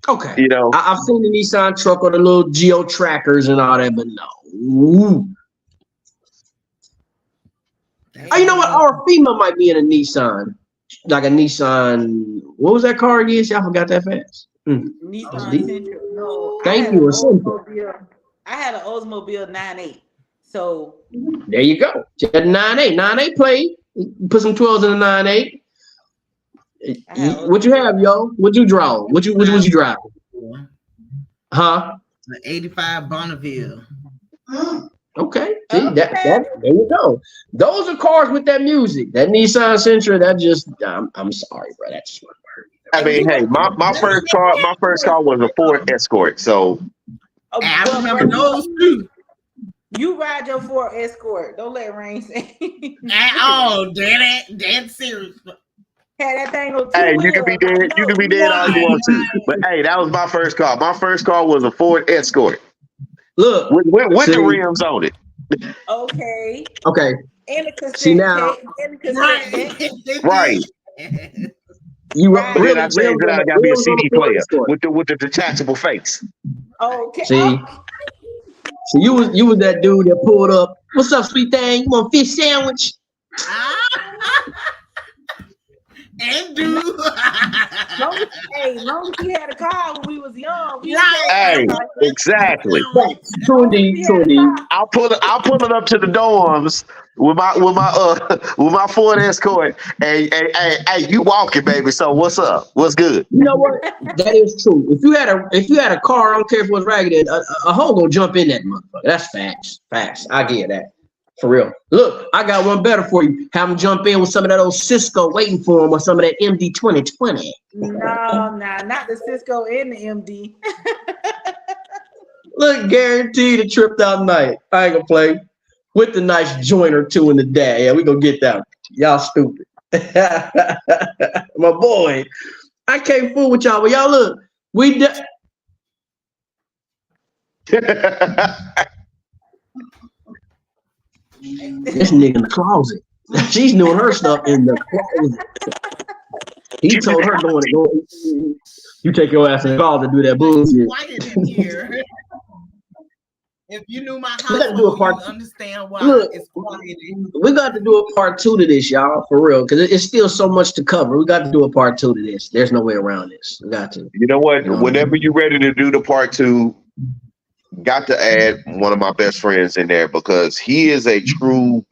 Okay, you know I've seen the Nissan truck or the little Geo trackers and all that, but no. Ooh. Oh, you know what? Our female might be in a Nissan, like a Nissan. What was that car again? See, I forgot that fast. Nissan Sentra. No, thank you. I had an Oldsmobile 9.8. So there you go. You had 9.8. 9.8 plate. Put some 12s in the 9.8. What you have, yo? What you draw? What you drive? Huh? The 85 Bonneville. Okay. See, that there you go. Those are cars with that music. That Nissan Sentra, that just I'm sorry, bro. That just wouldn't hurt. I mean, hey, my first car was a Ford Escort. So I remember those too. You ride your Ford Escort. Don't let Rain say. Dead serious. Had that thing on hey, you can be dead. You can be dead all you want to. But hey, that was my first car. My first car was a Ford Escort. Look, with the rims on it. Okay. And see now, right. You then I changed it out. I got me a CD player with the detachable face. Okay. See, so you was that dude that pulled up. What's up, sweet thing? You want a fish sandwich? And do. Long as he had a car when we was young. Hey, exactly. True indeed. I'll pull it up to the dorms with my Ford Escort. Hey, you walking, baby. So what's up? What's good? You know what? That is true. If you had a car, I don't care if it was ragged, a hoe gonna jump in that motherfucker. That's facts. Facts. I get that. For real. Look, I got one better for you. Have him jump in with some of that old Cisco waiting for him or some of that MD 2020. No, not the Cisco and the MD. Look, guaranteed a tripped out night. I ain't gonna play with the nice joint or two in the day. Yeah, we gonna get that. Y'all stupid. My boy. I can't fool with y'all, but y'all look. This nigga in the closet. She's doing her stuff in the closet. He told her go. You take your ass in the closet to do that bullshit. Quiet in here. If you knew my house, do a part, you understand why it's quiet. We got to do a part 2 to this, y'all, for real, because it's still so much to cover. We got to do a part 2 to this. There's no way around this. We got to. You know what? Whenever you're ready to do the part 2, got to add one of my best friends in there because he is a true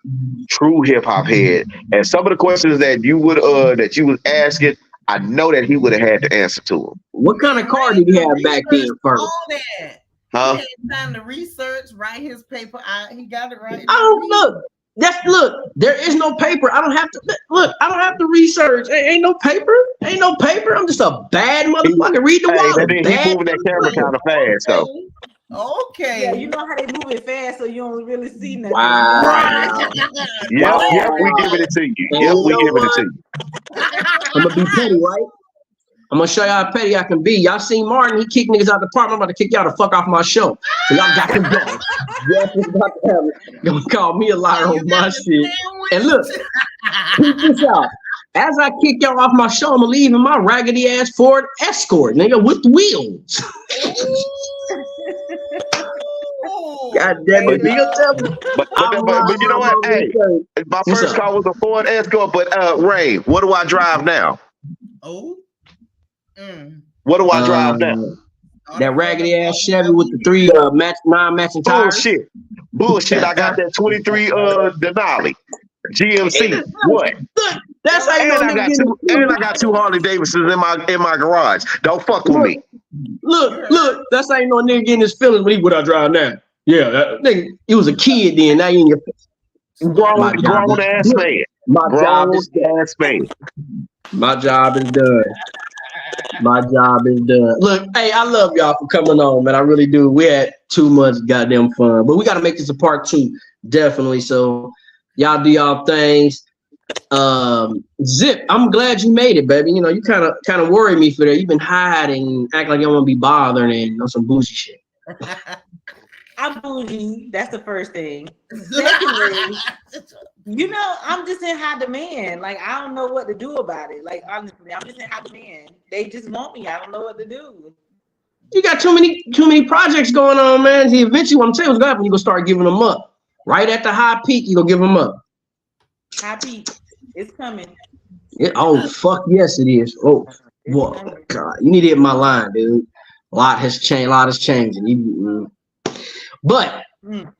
hip hop head. And some of the questions that you was asking, I know that he would have had the answer to them. What kind of car did he have back then first? All that. Huh? He had time to research, write his paper out. He got it right. Look. There is no paper. I don't have to research. Ain't no paper. I'm just a bad motherfucker. Read the wallet. He moving that camera kind of fast, though. Okay. Yeah, you know how they move it fast, so you don't really see nothing. Wow. Yep, we giving it to you. I'm gonna be petty, right? I'm gonna show y'all how petty I can be. Y'all seen Martin? He kicked niggas out the apartment. I'm about to kick y'all the fuck off my show. So y'all got to go. Gonna call me a liar on my shit. And look, check this out. As I kick y'all off my show, I'm gonna leave in my raggedy ass Ford Escort, nigga, with the wheels. God damn it, but you know what? Hey, my first car was a Ford Escort, but Ray, what do I drive now? What do I drive now? That raggedy ass Chevy with the 3 non-matching tires. Bullshit. I got that 23 Denali GMC. What? That's how you I got 2 Harley Davidsons in my garage. Don't fuck with me. Look. That's how you know a nigga getting his feelings when he would I drive now. Yeah, that nigga, he was a kid then. Now you in your grown ass man. My job is done. My job is done. Look, hey, I love y'all for coming on, man. I really do. We had too much goddamn fun, but we got to make this a part 2, definitely. So y'all do y'all things. Zip, I'm glad you made it, baby. You know, you kind of worried me for that. You've been hiding, act like you don't want to be bothered and on some bougie shit. I'm bougie. That's the first thing. Secondly, you know, I'm just in high demand. Like, I don't know what to do about it. Like, honestly, I'm just in high demand. They just want me. I don't know what to do. You got too many projects going on, man. See, eventually, I'm telling you what's gonna happen. You're gonna start giving them up. Right at the high peak, you're gonna give them up. High peak. It's coming. Fuck yes, it is. Oh, whoa, God. You need to hit my line, dude. A lot has changing. But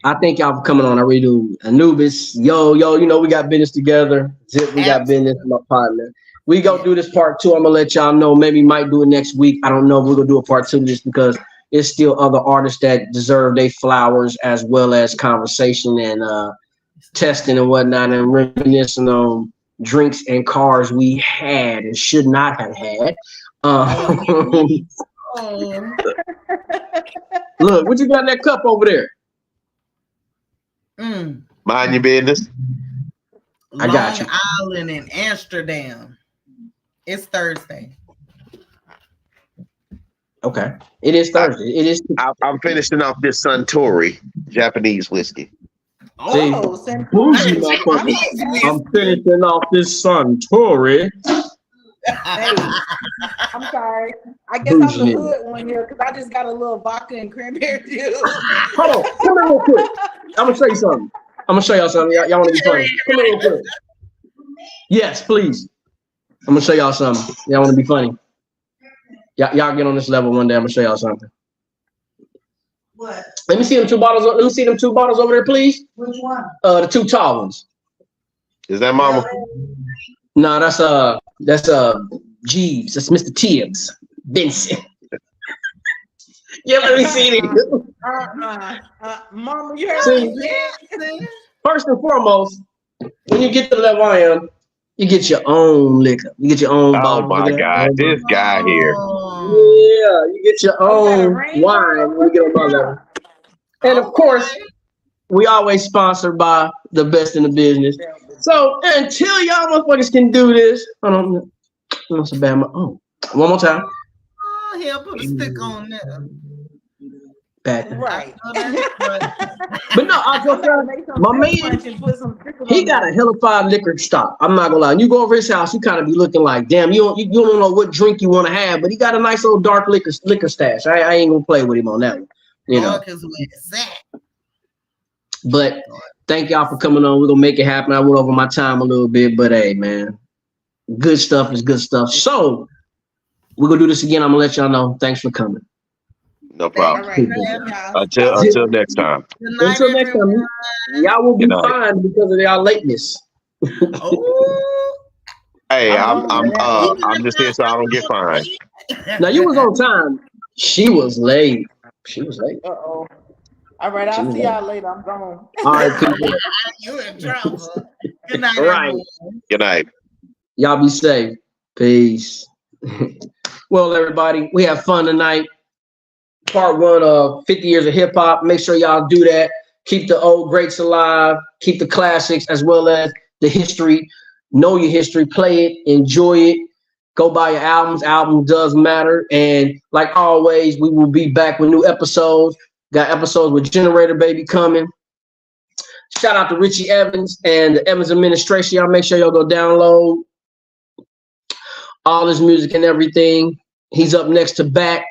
I thank y'all for coming on. I really do. Anubis, yo, you know we got business together. Zip, we got business with my partner. We go do this part 2. I'm gonna let y'all know. Maybe might do it next week. I don't know if we're gonna do a part 2 of this because there's still other artists that deserve their flowers as well as conversation and testing and whatnot and reminiscing on drinks and cars we had and should not have had. Look, what you got in that cup over there? Mind your business. I got you. Long Island and Amsterdam. It's Thursday. Okay. It is Thursday. It is. I'm finishing off this Suntory Japanese whiskey. Oh, bougie motherfucker. I'm finishing off this Suntory. Hey, I'm sorry. I guess I'm the hood one here because I just got a little vodka and cranberry juice. Hold on, come here real quick. I'm gonna show you something. I'm gonna show y'all something. Y'all want to be funny? Come here real quick. Yes, please. I'm gonna show y'all something. Y'all want to be funny? Y'all get on this level one day. I'm gonna show y'all something. What? Let me see them 2 bottles. Let me see them 2 bottles over there, please. Which one? The 2 tall ones. Is that Mama? No, that's Jeeves. That's Mr. Tibbs. Vincent. Yeah, let me see it. Mama, you heard See, me? first and foremost, when you get to the level I am, you get your own liquor. You get your own Oh bottle. my God, this guy here. Yeah, you get your own wine when you get on my level. And of course, we always sponsored by the best in the business. So until y'all motherfuckers can do this, hold on, that's a bad. Oh, one more time. Oh, he'll put a stick on there. Back. Right. But no, my man, he got a hellified liquor stock. I'm not gonna lie. You go over his house, you kind of be looking like, damn, you don't know what drink you want to have, but he got a nice old dark liquor stash. I ain't gonna play with him on that one, you know. But thank y'all for coming on. We're gonna make it happen. I went over my time a little bit, but hey, man, good stuff is good stuff. So we're gonna do this again. I'm gonna let y'all know. Thanks for coming. No problem. Right. Until next time. Until next time, y'all will be fine because of y'all lateness. Hey, I'm just here so I don't get fined. Now you was on time. She was late. Uh-oh. All right, I'll see y'all later. I'm gone. All right, people. You in trouble. Good night, everyone. Good night. Y'all be safe. Peace. Well, everybody, we have fun tonight. Part 1 of 50 years of hip hop. Make sure y'all do that. Keep the old greats alive. Keep the classics as well as the history. Know your history. Play it. Enjoy it. Go buy your albums. Album does matter. And like always, we will be back with new episodes. Got episodes with Generator Baby coming. Shout out to Richie Evans and the Evans administration. Y'all make sure y'all go download all his music and everything. He's up next to Back.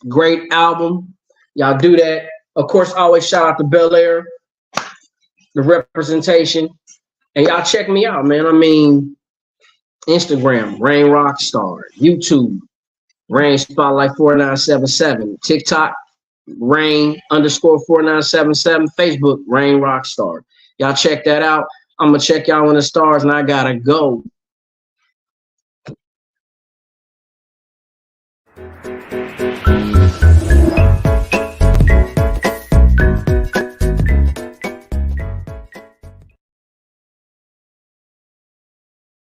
Great album. Y'all do that. Of course, always shout out to Bel Air, the representation. And y'all check me out, man. I mean, Instagram, Rain Rockstar. YouTube, Rain Spotlight 4977. TikTok, Rain_4977. Facebook, Rain Rockstar. Y'all check that out. I'm going to check y'all in the stars and I got to go.